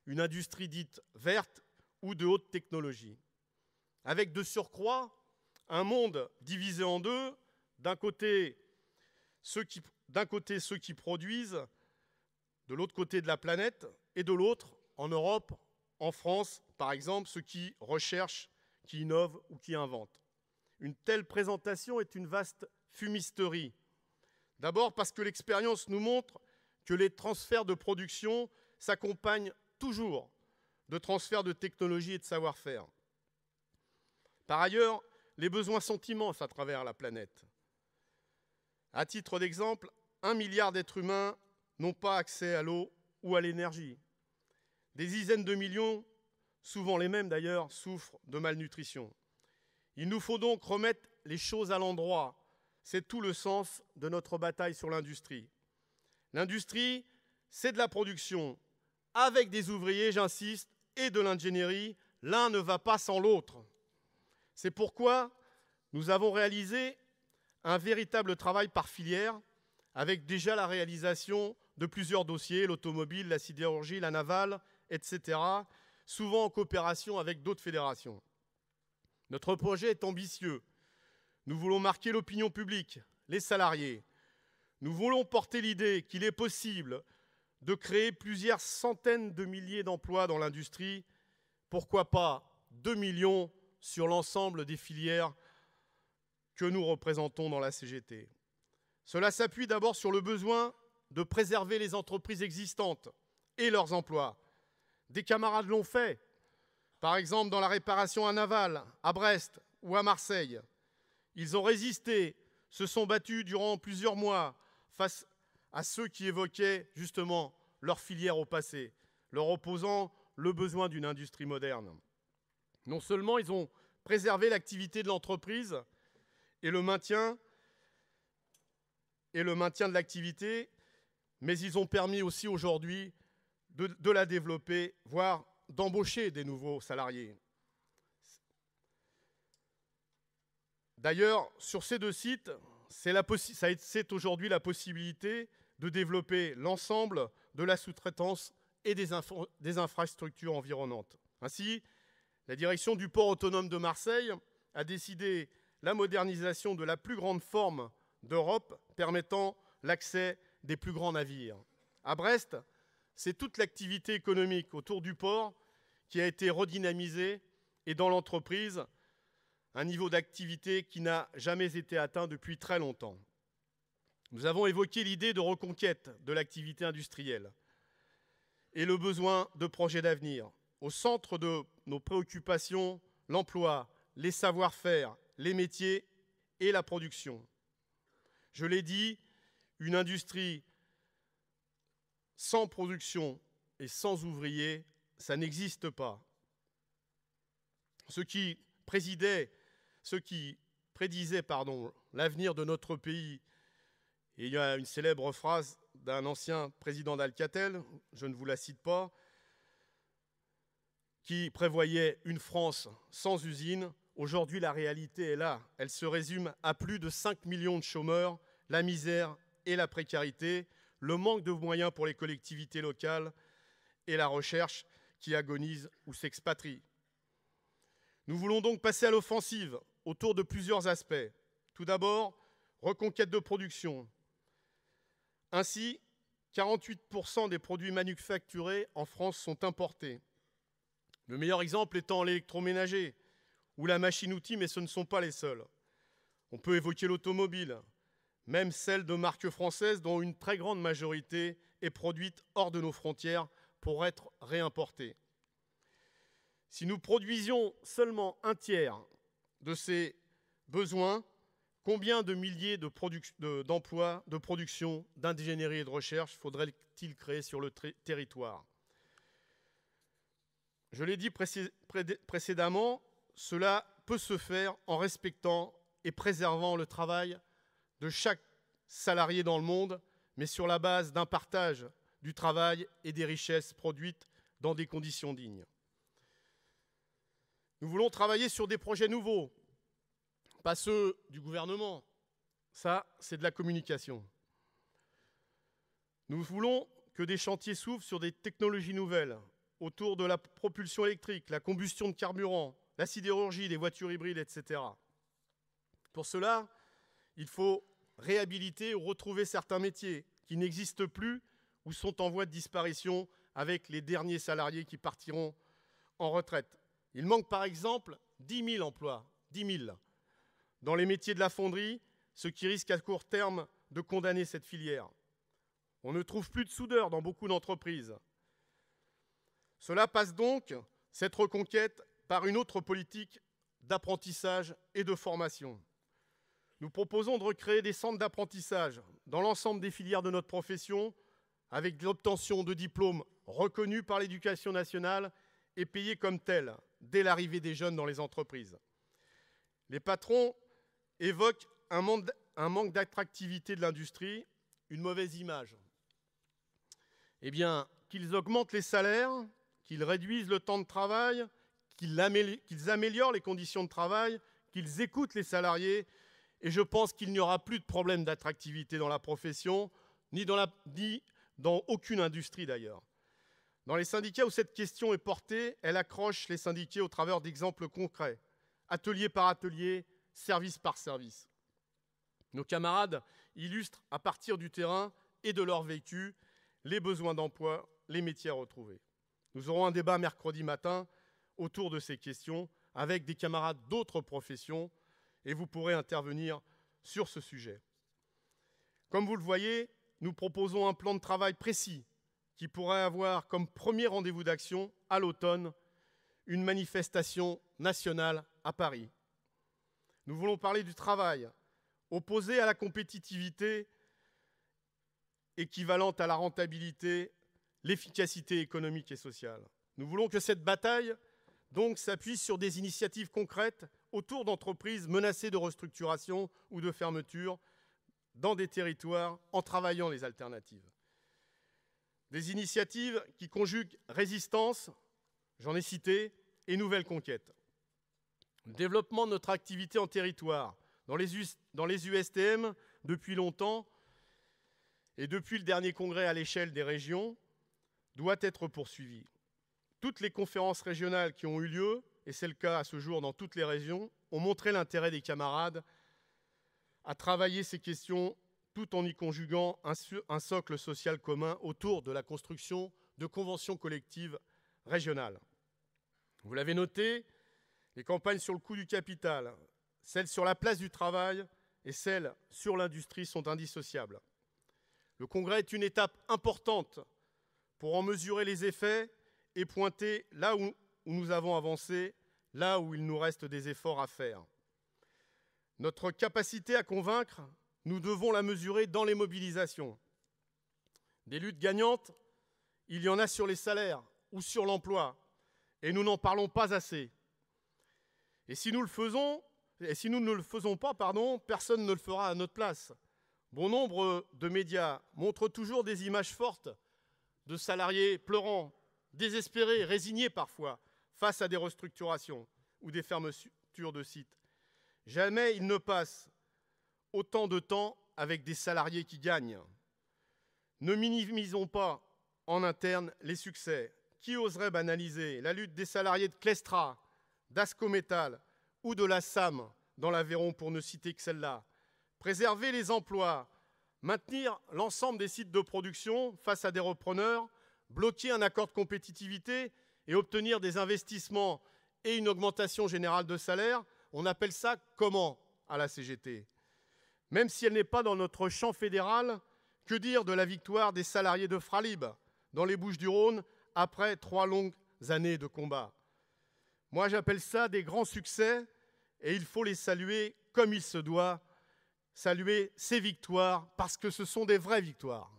une industrie dite verte ou de haute technologie. Avec de surcroît un monde divisé en deux, d'un côté ceux qui produisent, de l'autre côté de la planète, et de l'autre, en Europe, en France, par exemple, ceux qui recherchent, qui innovent ou qui inventent. Une telle présentation est une vaste fumisterie. D'abord parce que l'expérience nous montre que les transferts de production s'accompagnent toujours de transferts de technologie et de savoir-faire. Par ailleurs, les besoins sont immenses à travers la planète. À titre d'exemple, 1 milliard d'êtres humains n'ont pas accès à l'eau ou à l'énergie. Des dizaines de millions, souvent les mêmes d'ailleurs, souffrent de malnutrition. Il nous faut donc remettre les choses à l'endroit. C'est tout le sens de notre bataille sur l'industrie. L'industrie, c'est de la production, avec des ouvriers, j'insiste, et de l'ingénierie. L'un ne va pas sans l'autre. C'est pourquoi nous avons réalisé un véritable travail par filière, avec déjà la réalisation de plusieurs dossiers, l'automobile, la sidérurgie, la navale, etc., souvent en coopération avec d'autres fédérations. Notre projet est ambitieux. Nous voulons marquer l'opinion publique, les salariés. Nous voulons porter l'idée qu'il est possible de créer plusieurs centaines de milliers d'emplois dans l'industrie. Pourquoi pas 2 millions sur l'ensemble des filières que nous représentons dans la CGT. Cela s'appuie d'abord sur le besoin de préserver les entreprises existantes et leurs emplois. Des camarades l'ont fait, par exemple dans la réparation à Naval, à Brest ou à Marseille. Ils ont résisté, se sont battus durant plusieurs mois face à ceux qui évoquaient justement leur filière au passé, leur opposant le besoin d'une industrie moderne. Non seulement ils ont préservé l'activité de l'entreprise et le maintien de l'activité, mais ils ont permis aussi aujourd'hui de la développer, voire d'embaucher des nouveaux salariés. D'ailleurs, sur ces deux sites, c'est aujourd'hui la possibilité de développer l'ensemble de la sous-traitance et des infrastructures environnantes. Ainsi, la direction du port autonome de Marseille a décidé la modernisation de la plus grande forme d'Europe, permettant l'accès des plus grands navires. À Brest, c'est toute l'activité économique autour du port qui a été redynamisée et dans l'entreprise, un niveau d'activité qui n'a jamais été atteint depuis très longtemps. Nous avons évoqué l'idée de reconquête de l'activité industrielle et le besoin de projets d'avenir. Au centre de nos préoccupations, l'emploi, les savoir-faire, les métiers et la production. Je l'ai dit, une industrie sans production et sans ouvriers, ça n'existe pas. Ceux qui prédisaient l'avenir de notre pays, et il y a une célèbre phrase d'un ancien président d'Alcatel, je ne vous la cite pas, qui prévoyait une France sans usine. Aujourd'hui, la réalité est là. Elle se résume à plus de 5 millions de chômeurs, la misère et la précarité, le manque de moyens pour les collectivités locales et la recherche qui agonise ou s'expatrie. Nous voulons donc passer à l'offensive autour de plusieurs aspects. Tout d'abord, reconquête de production. Ainsi, 48% des produits manufacturés en France sont importés. Le meilleur exemple étant l'électroménager ou la machine-outil, mais ce ne sont pas les seuls. On peut évoquer l'automobile, même celle de marques françaises dont une très grande majorité est produite hors de nos frontières pour être réimportée. Si nous produisions seulement un tiers de ces besoins, combien de milliers d'emplois de production, d'ingénierie et de recherche faudrait-il créer sur le territoire ? Je l'ai dit précédemment, cela peut se faire en respectant et préservant le travail de chaque salarié dans le monde, mais sur la base d'un partage du travail et des richesses produites dans des conditions dignes. Nous voulons travailler sur des projets nouveaux, pas ceux du gouvernement. Ça, c'est de la communication. Nous voulons que des chantiers s'ouvrent sur des technologies nouvelles, autour de la propulsion électrique, la combustion de carburant, la sidérurgie, les voitures hybrides, etc. Pour cela, il faut réhabiliter ou retrouver certains métiers qui n'existent plus ou sont en voie de disparition avec les derniers salariés qui partiront en retraite. Il manque par exemple 10 000 emplois, 10 000, dans les métiers de la fonderie, ce qui risque à court terme de condamner cette filière. On ne trouve plus de soudeurs dans beaucoup d'entreprises. Cela passe donc, cette reconquête, par une autre politique d'apprentissage et de formation. Nous proposons de recréer des centres d'apprentissage dans l'ensemble des filières de notre profession, avec l'obtention de diplômes reconnus par l'Éducation nationale et payés comme tels, dès l'arrivée des jeunes dans les entreprises. Les patrons évoquent un manque d'attractivité de l'industrie, une mauvaise image. Eh bien, qu'ils augmentent les salaires, qu'ils réduisent le temps de travail, qu'ils améliorent les conditions de travail, qu'ils écoutent les salariés, et je pense qu'il n'y aura plus de problème d'attractivité dans la profession, ni dans aucune industrie d'ailleurs. Dans les syndicats où cette question est portée, elle accroche les syndiqués au travers d'exemples concrets, atelier par atelier, service par service. Nos camarades illustrent à partir du terrain et de leur vécu les besoins d'emploi, les métiers à retrouver. Nous aurons un débat mercredi matin autour de ces questions avec des camarades d'autres professions et vous pourrez intervenir sur ce sujet. Comme vous le voyez, nous proposons un plan de travail précis qui pourrait avoir comme premier rendez-vous d'action, à l'automne, une manifestation nationale à Paris. Nous voulons parler du travail, opposé à la compétitivité, équivalente à la rentabilité, l'efficacité économique et sociale. Nous voulons que cette bataille donc s'appuie sur des initiatives concrètes autour d'entreprises menacées de restructuration ou de fermeture dans des territoires en travaillant les alternatives. Des initiatives qui conjuguent résistance, j'en ai cité, et nouvelles conquêtes. Le développement de notre activité en territoire, dans les USTM depuis longtemps, et depuis le dernier congrès à l'échelle des régions, doit être poursuivi. Toutes les conférences régionales qui ont eu lieu, et c'est le cas à ce jour dans toutes les régions, ont montré l'intérêt des camarades à travailler ces questions tout en y conjuguant un socle social commun autour de la construction de conventions collectives régionales. Vous l'avez noté, Les campagnes sur le coût du capital, celles sur la place du travail et celles sur l'industrie sont indissociables. Le Congrès est une étape importante pour en mesurer les effets et pointer là où nous avons avancé, là où il nous reste des efforts à faire. Notre capacité à convaincre, nous devons la mesurer dans les mobilisations. Des luttes gagnantes, il y en a sur les salaires ou sur l'emploi, et nous n'en parlons pas assez. Et si nous ne le faisons pas, personne ne le fera à notre place. Bon nombre de médias montrent toujours des images fortes de salariés pleurant, désespérés, résignés parfois, face à des restructurations ou des fermetures de sites. Jamais il ne passe autant de temps avec des salariés qui gagnent. Ne minimisons pas en interne les succès. Qui oserait banaliser la lutte des salariés de Clestra, d'Ascométal ou de la SAM dans l'Aveyron, pour ne citer que celle-là? Préserver les emplois, maintenir l'ensemble des sites de production face à des repreneurs, bloquer un accord de compétitivité et obtenir des investissements et une augmentation générale de salaire, on appelle ça comment à la CGT? Même si elle n'est pas dans notre champ fédéral, que dire de la victoire des salariés de Fralib dans les Bouches-du-Rhône après 3 longues années de combat? Moi, j'appelle ça des grands succès et il faut les saluer comme il se doit, saluer ces victoires parce que ce sont des vraies victoires.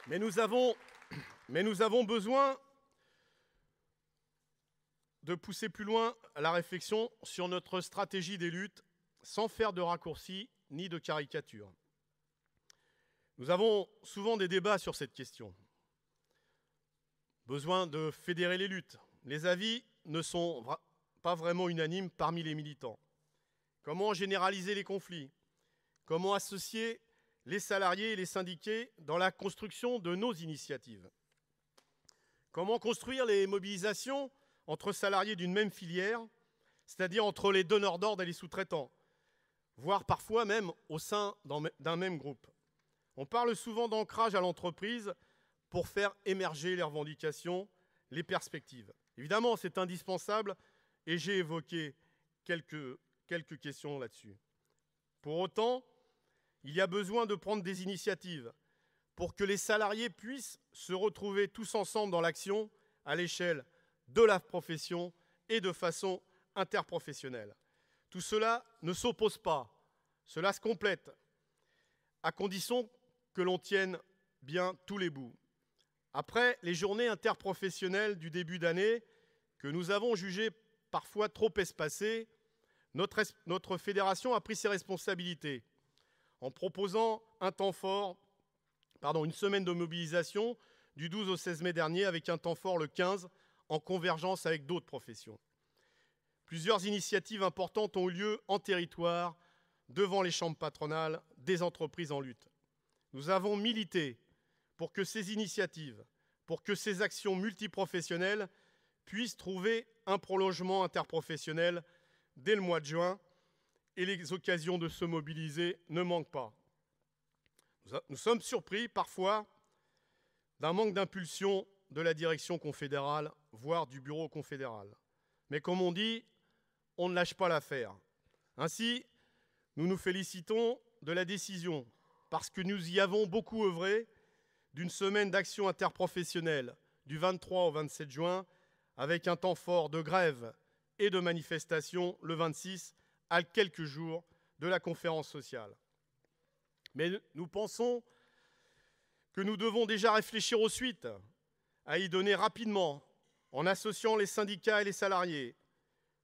Mais nous avons besoin de pousser plus loin la réflexion sur notre stratégie des luttes sans faire de raccourcis ni de caricatures. Nous avons souvent des débats sur cette question. Besoin de fédérer les luttes. Les avis ne sont pas vraiment unanimes parmi les militants. Comment généraliser les conflits? Comment associer les salariés et les syndiqués dans la construction de nos initiatives? Comment construire les mobilisations entre salariés d'une même filière, c'est-à-dire entre les donneurs d'ordre et les sous-traitants, voire parfois même au sein d'un même groupe? On parle souvent d'ancrage à l'entreprise pour faire émerger les revendications, les perspectives. Évidemment, c'est indispensable et j'ai évoqué quelques questions là-dessus. Pour autant, il y a besoin de prendre des initiatives pour que les salariés puissent se retrouver tous ensemble dans l'action à l'échelle de la profession et de façon interprofessionnelle. Tout cela ne s'oppose pas, cela se complète, à condition que l'on tienne bien tous les bouts. Après les journées interprofessionnelles du début d'année, que nous avons jugées parfois trop espacées, notre fédération a pris ses responsabilités en proposant une semaine de mobilisation du 12 au 16 mai dernier, avec un temps fort le 15, en convergence avec d'autres professions. Plusieurs initiatives importantes ont eu lieu en territoire, devant les chambres patronales des entreprises en lutte. Nous avons milité pour que ces initiatives, pour que ces actions multiprofessionnelles puissent trouver un prolongement interprofessionnel dès le mois de juin, et les occasions de se mobiliser ne manquent pas. Nous sommes surpris parfois d'un manque d'impulsion de la direction confédérale, voire du bureau confédéral. Mais comme on dit, on ne lâche pas l'affaire. Ainsi, nous nous félicitons de la décision, parce que nous y avons beaucoup œuvré, d'une semaine d'action interprofessionnelle du 23 au 27 juin, avec un temps fort de grève et de manifestation le 26, à quelques jours de la conférence sociale. Mais nous pensons que nous devons déjà réfléchir aux suites, à y donner rapidement, en associant les syndicats et les salariés.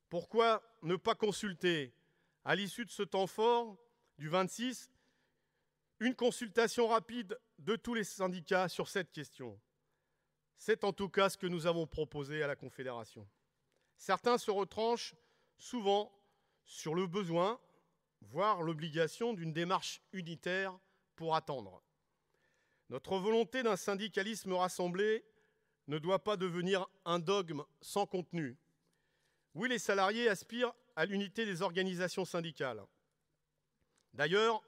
Pourquoi ne pas consulter, à l'issue de ce temps fort du 26, une consultation rapide de tous les syndicats sur cette question? C'est en tout cas ce que nous avons proposé à la Confédération. Certains se retranchent souvent sur le besoin, voire l'obligation d'une démarche unitaire pour attendre. Notre volonté d'un syndicalisme rassemblé ne doit pas devenir un dogme sans contenu. Oui, les salariés aspirent à l'unité des organisations syndicales. D'ailleurs,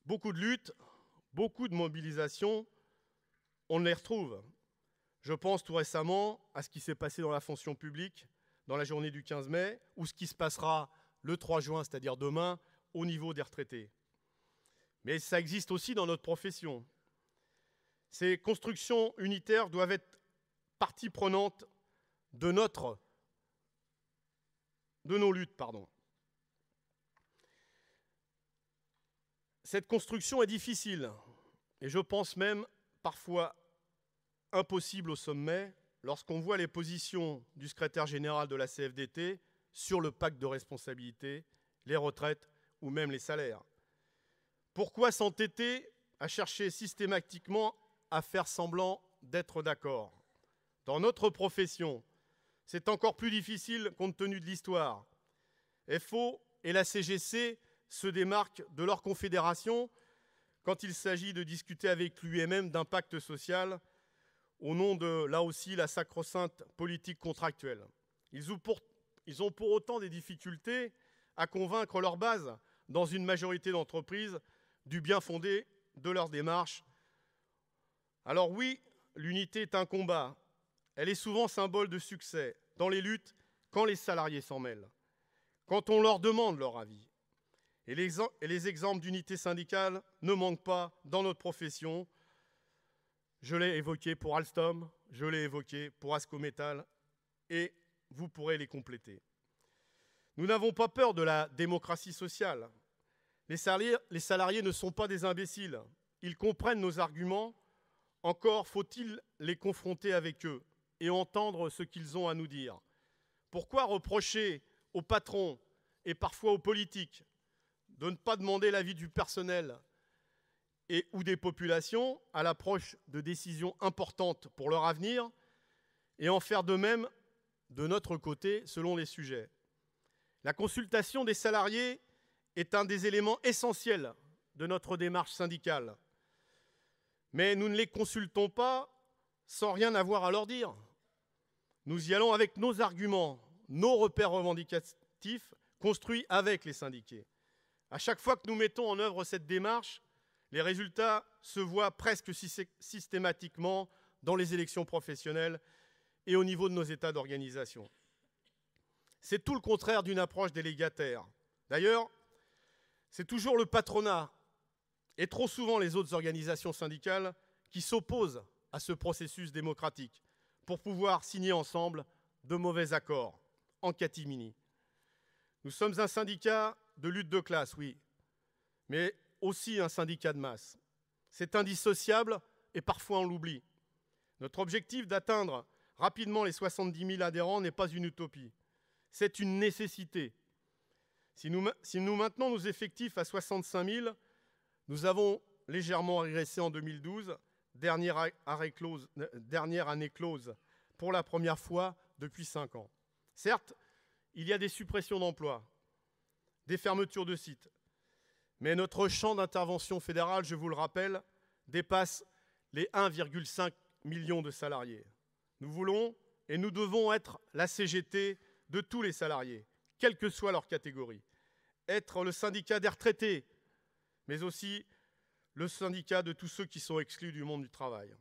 beaucoup de luttes, beaucoup de mobilisations, on les retrouve. Je pense tout récemment à ce qui s'est passé dans la fonction publique dans la journée du 15 mai, ou ce qui se passera le 3 juin, c'est-à-dire demain, au niveau des retraités. Mais ça existe aussi dans notre profession. Ces constructions unitaires doivent être partie prenante de nos luttes. Cette construction est difficile, et je pense même parfois impossible au sommet, lorsqu'on voit les positions du secrétaire général de la CFDT sur le pacte de responsabilité, les retraites ou même les salaires. Pourquoi s'entêter à chercher systématiquement à faire semblant d'être d'accord? Dans notre profession, c'est encore plus difficile compte tenu de l'histoire. FO et la CGC se démarquent de leur confédération quand il s'agit de discuter avec l'UMM d'un pacte social au nom de, là aussi, la sacro-sainte politique contractuelle. Ils ont pour autant des difficultés à convaincre leur base, dans une majorité d'entreprises, du bien fondé de leur démarche. Alors oui, l'unité est un combat. Elle est souvent symbole de succès dans les luttes quand les salariés s'en mêlent, quand on leur demande leur avis. Et les exemples d'unité syndicale ne manquent pas dans notre profession. Je l'ai évoqué pour Alstom, je l'ai évoqué pour Ascométal, et vous pourrez les compléter. Nous n'avons pas peur de la démocratie sociale. Les salariés ne sont pas des imbéciles. Ils comprennent nos arguments. Encore faut-il les confronter avec eux et entendre ce qu'ils ont à nous dire. Pourquoi reprocher aux patrons et parfois aux politiques de ne pas demander l'avis du personnel ou des populations à l'approche de décisions importantes pour leur avenir et en faire de même de notre côté selon les sujets? La consultation des salariés est un des éléments essentiels de notre démarche syndicale. Mais nous ne les consultons pas sans rien avoir à leur dire. Nous y allons avec nos arguments, nos repères revendicatifs construits avec les syndiqués. À chaque fois que nous mettons en œuvre cette démarche, les résultats se voient presque systématiquement dans les élections professionnelles et au niveau de nos états d'organisation. C'est tout le contraire d'une approche délégataire. D'ailleurs, c'est toujours le patronat et trop souvent les autres organisations syndicales qui s'opposent à ce processus démocratique pour pouvoir signer ensemble de mauvais accords en catimini. Nous sommes un syndicat de lutte de classe, oui, mais aussi un syndicat de masse. C'est indissociable et parfois on l'oublie. Notre objectif d'atteindre rapidement les 70 000 adhérents n'est pas une utopie. C'est une nécessité. Si nous maintenons nos effectifs à 65 000, nous avons légèrement régressé en 2012, dernière année close pour la première fois depuis 5 ans. Certes, il y a des suppressions d'emplois, des fermetures de sites, mais notre champ d'intervention fédéral, je vous le rappelle, dépasse les 1,5 million de salariés. Nous voulons et nous devons être la CGT de tous les salariés, quelle que soit leur catégorie. Être le syndicat des retraités, mais aussi le syndicat de tous ceux qui sont exclus du monde du travail.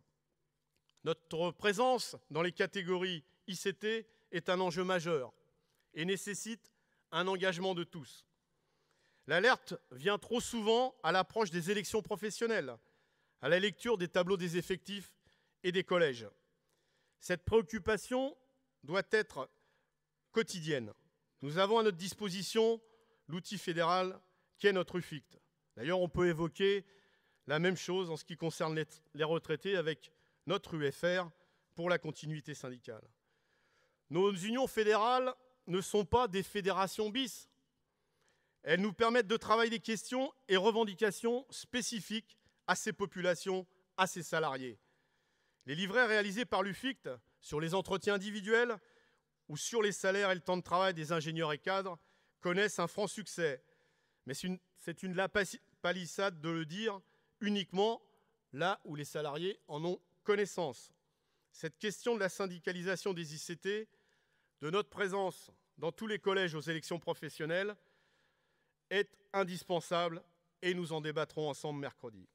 Notre présence dans les catégories ICT est un enjeu majeur et nécessite un engagement de tous. L'alerte vient trop souvent à l'approche des élections professionnelles, à la lecture des tableaux des effectifs et des collèges. Cette préoccupation doit être quotidienne. Nous avons à notre disposition l'outil fédéral qui est notre UFICT. D'ailleurs, on peut évoquer la même chose en ce qui concerne les retraités avec notre UFR pour la continuité syndicale. Nos unions fédérales ne sont pas des fédérations bis. Elles nous permettent de travailler des questions et revendications spécifiques à ces populations, à ces salariés. Les livrets réalisés par l'UFICT sur les entretiens individuels ou sur les salaires et le temps de travail des ingénieurs et cadres connaissent un franc succès. Mais c'est une lapalissade de le dire uniquement là où les salariés en ont connaissance. Cette question de la syndicalisation des ICT, de notre présence dans tous les collèges aux élections professionnelles, est indispensable et nous en débattrons ensemble mercredi.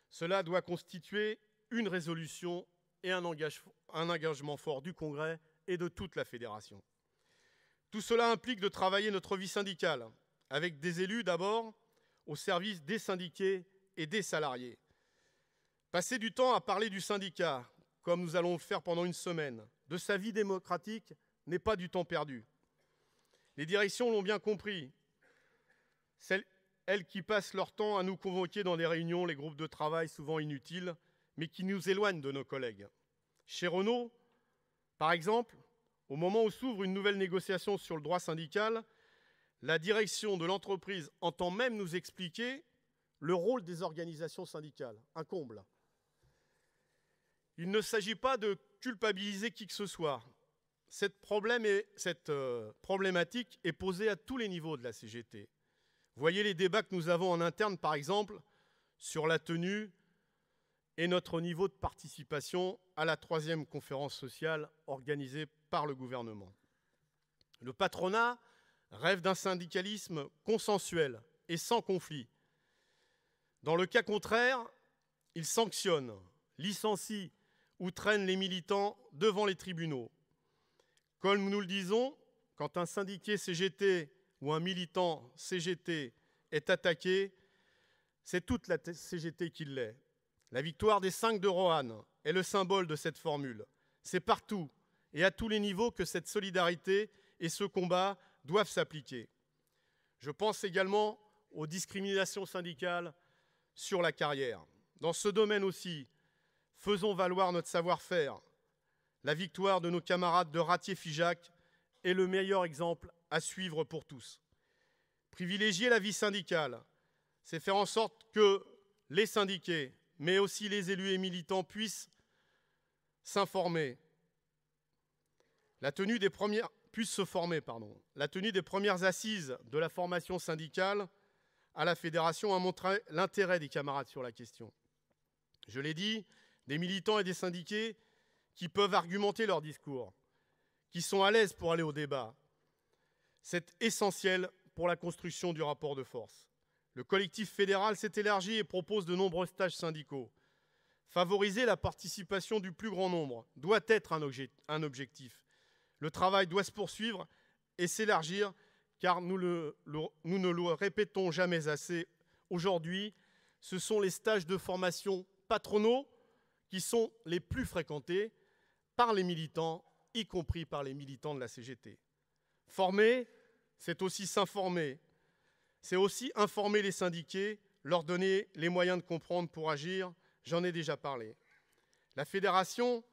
Cela doit constituer une résolution et un engagement fort du Congrès et de toute la Fédération. Tout cela implique de travailler notre vie syndicale, avec des élus d'abord, au service des syndiqués et des salariés. Passer du temps à parler du syndicat, comme nous allons le faire pendant une semaine, de sa vie démocratique, n'est pas du temps perdu. Les directions l'ont bien compris. Elles qui passent leur temps à nous convoquer dans des réunions, les groupes de travail souvent inutiles, mais qui nous éloignent de nos collègues. Chez Renault, par exemple, au moment où s'ouvre une nouvelle négociation sur le droit syndical, la direction de l'entreprise entend même nous expliquer le rôle des organisations syndicales. Un comble. Il ne s'agit pas de culpabiliser qui que ce soit. Cette problématique est posée à tous les niveaux de la CGT. Voyez les débats que nous avons en interne, par exemple, sur la tenue et notre niveau de participation à la 3e conférence sociale organisée par le gouvernement. Le patronat rêve d'un syndicalisme consensuel et sans conflit. Dans le cas contraire, il sanctionne, licencie ou traîne les militants devant les tribunaux. Comme nous le disons, quand un syndiqué CGT ou un militant CGT est attaqué, c'est toute la CGT qui l'est. La victoire des 5 de Roanne est le symbole de cette formule. C'est partout et à tous les niveaux que cette solidarité et ce combat doivent s'appliquer. Je pense également aux discriminations syndicales sur la carrière. Dans ce domaine aussi, faisons valoir notre savoir-faire. La victoire de nos camarades de Ratier-Figeac est le meilleur exemple à suivre pour tous. Privilégier la vie syndicale, c'est faire en sorte que les syndiqués, mais aussi les élus et militants puissent s'informer. Puissent se former. La tenue des premières assises de la formation syndicale à la Fédération a montré l'intérêt des camarades sur la question. Je l'ai dit, des militants et des syndiqués qui peuvent argumenter leur discours, qui sont à l'aise pour aller au débat. C'est essentiel pour la construction du rapport de force. Le collectif fédéral s'est élargi et propose de nombreux stages syndicaux. Favoriser la participation du plus grand nombre doit être un objectif. Le travail doit se poursuivre et s'élargir, car nous ne le répétons jamais assez. Aujourd'hui, ce sont les stages de formation patronaux qui sont les plus fréquentés par les militants, y compris par les militants de la CGT. Former, c'est aussi s'informer. C'est aussi informer les syndiqués, leur donner les moyens de comprendre pour agir. J'en ai déjà parlé. La Fédération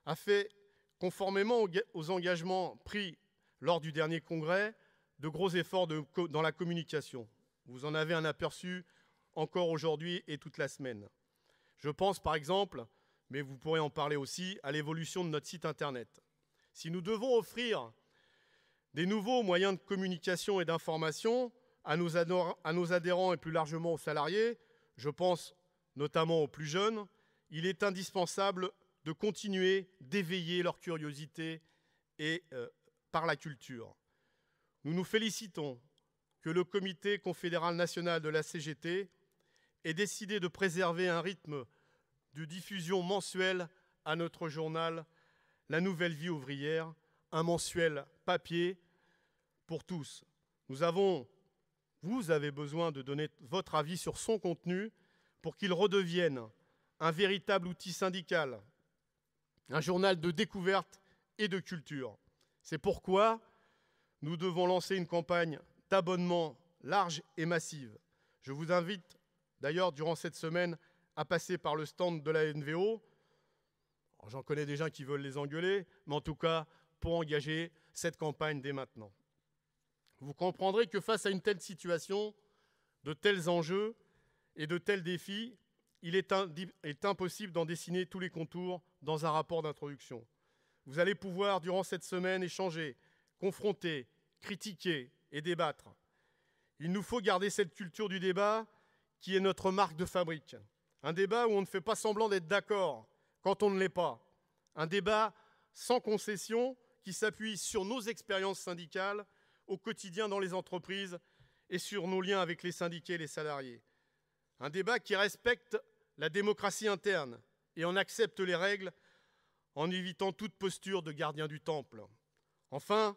a fait, conformément aux engagements pris lors du dernier congrès, de gros efforts dans la communication. Vous en avez un aperçu encore aujourd'hui et toute la semaine. Je pense par exemple, mais vous pourrez en parler aussi, à l'évolution de notre site internet. Si nous devons offrir des nouveaux moyens de communication et d'information à nos adhérents et plus largement aux salariés, je pense notamment aux plus jeunes, il est indispensable de continuer d'éveiller leur curiosité par la culture. Nous nous félicitons que le Comité confédéral national de la CGT ait décidé de préserver un rythme de diffusion mensuelle à notre journal La Nouvelle Vie ouvrière, un mensuel papier pour tous. Vous avez besoin de donner votre avis sur son contenu pour qu'il redevienne un véritable outil syndical, un journal de découverte et de culture. C'est pourquoi nous devons lancer une campagne d'abonnement large et massive. Je vous invite d'ailleurs durant cette semaine à passer par le stand de la NVO. J'en connais déjà qui veulent les engueuler, mais en tout cas pour engager cette campagne dès maintenant. Vous comprendrez que face à une telle situation, de tels enjeux et de tels défis, il est impossible d'en dessiner tous les contours dans un rapport d'introduction. Vous allez pouvoir, durant cette semaine, échanger, confronter, critiquer et débattre. Il nous faut garder cette culture du débat qui est notre marque de fabrique. Un débat où on ne fait pas semblant d'être d'accord quand on ne l'est pas. Un débat sans concession qui s'appuie sur nos expériences syndicales au quotidien dans les entreprises et sur nos liens avec les syndiqués et les salariés. Un débat qui respecte la démocratie interne et en accepte les règles en évitant toute posture de gardien du temple. Enfin,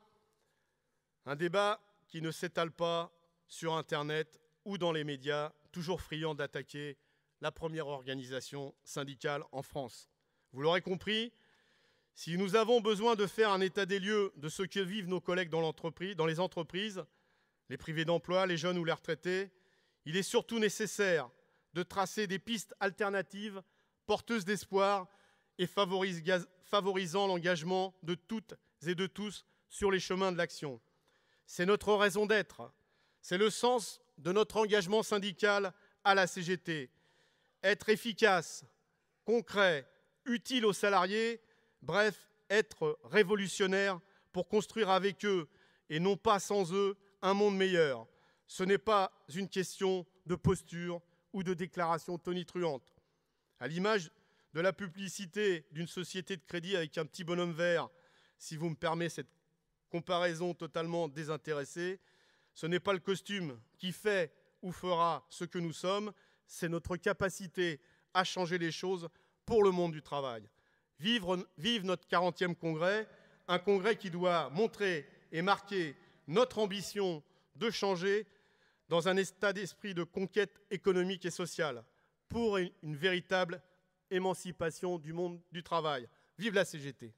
un débat qui ne s'étale pas sur Internet ou dans les médias, toujours friands d'attaquer la première organisation syndicale en France. Vous l'aurez compris, si nous avons besoin de faire un état des lieux de ce que vivent nos collègues dans les entreprises, les privés d'emploi, les jeunes ou les retraités, il est surtout nécessaire de tracer des pistes alternatives porteuses d'espoir et favorisant l'engagement de toutes et de tous sur les chemins de l'action. C'est notre raison d'être, c'est le sens de notre engagement syndical à la CGT. Être efficace, concret, utile aux salariés, bref, être révolutionnaire pour construire avec eux, et non pas sans eux, un monde meilleur. Ce n'est pas une question de posture ou de déclaration tonitruante. À l'image de la publicité d'une société de crédit avec un petit bonhomme vert, si vous me permettez cette comparaison totalement désintéressée, ce n'est pas le costume qui fait ou fera ce que nous sommes, c'est notre capacité à changer les choses pour le monde du travail. Vive notre 40e congrès, un congrès qui doit montrer et marquer notre ambition de changer dans un état d'esprit de conquête économique et sociale pour une véritable émancipation du monde du travail. Vive la CGT!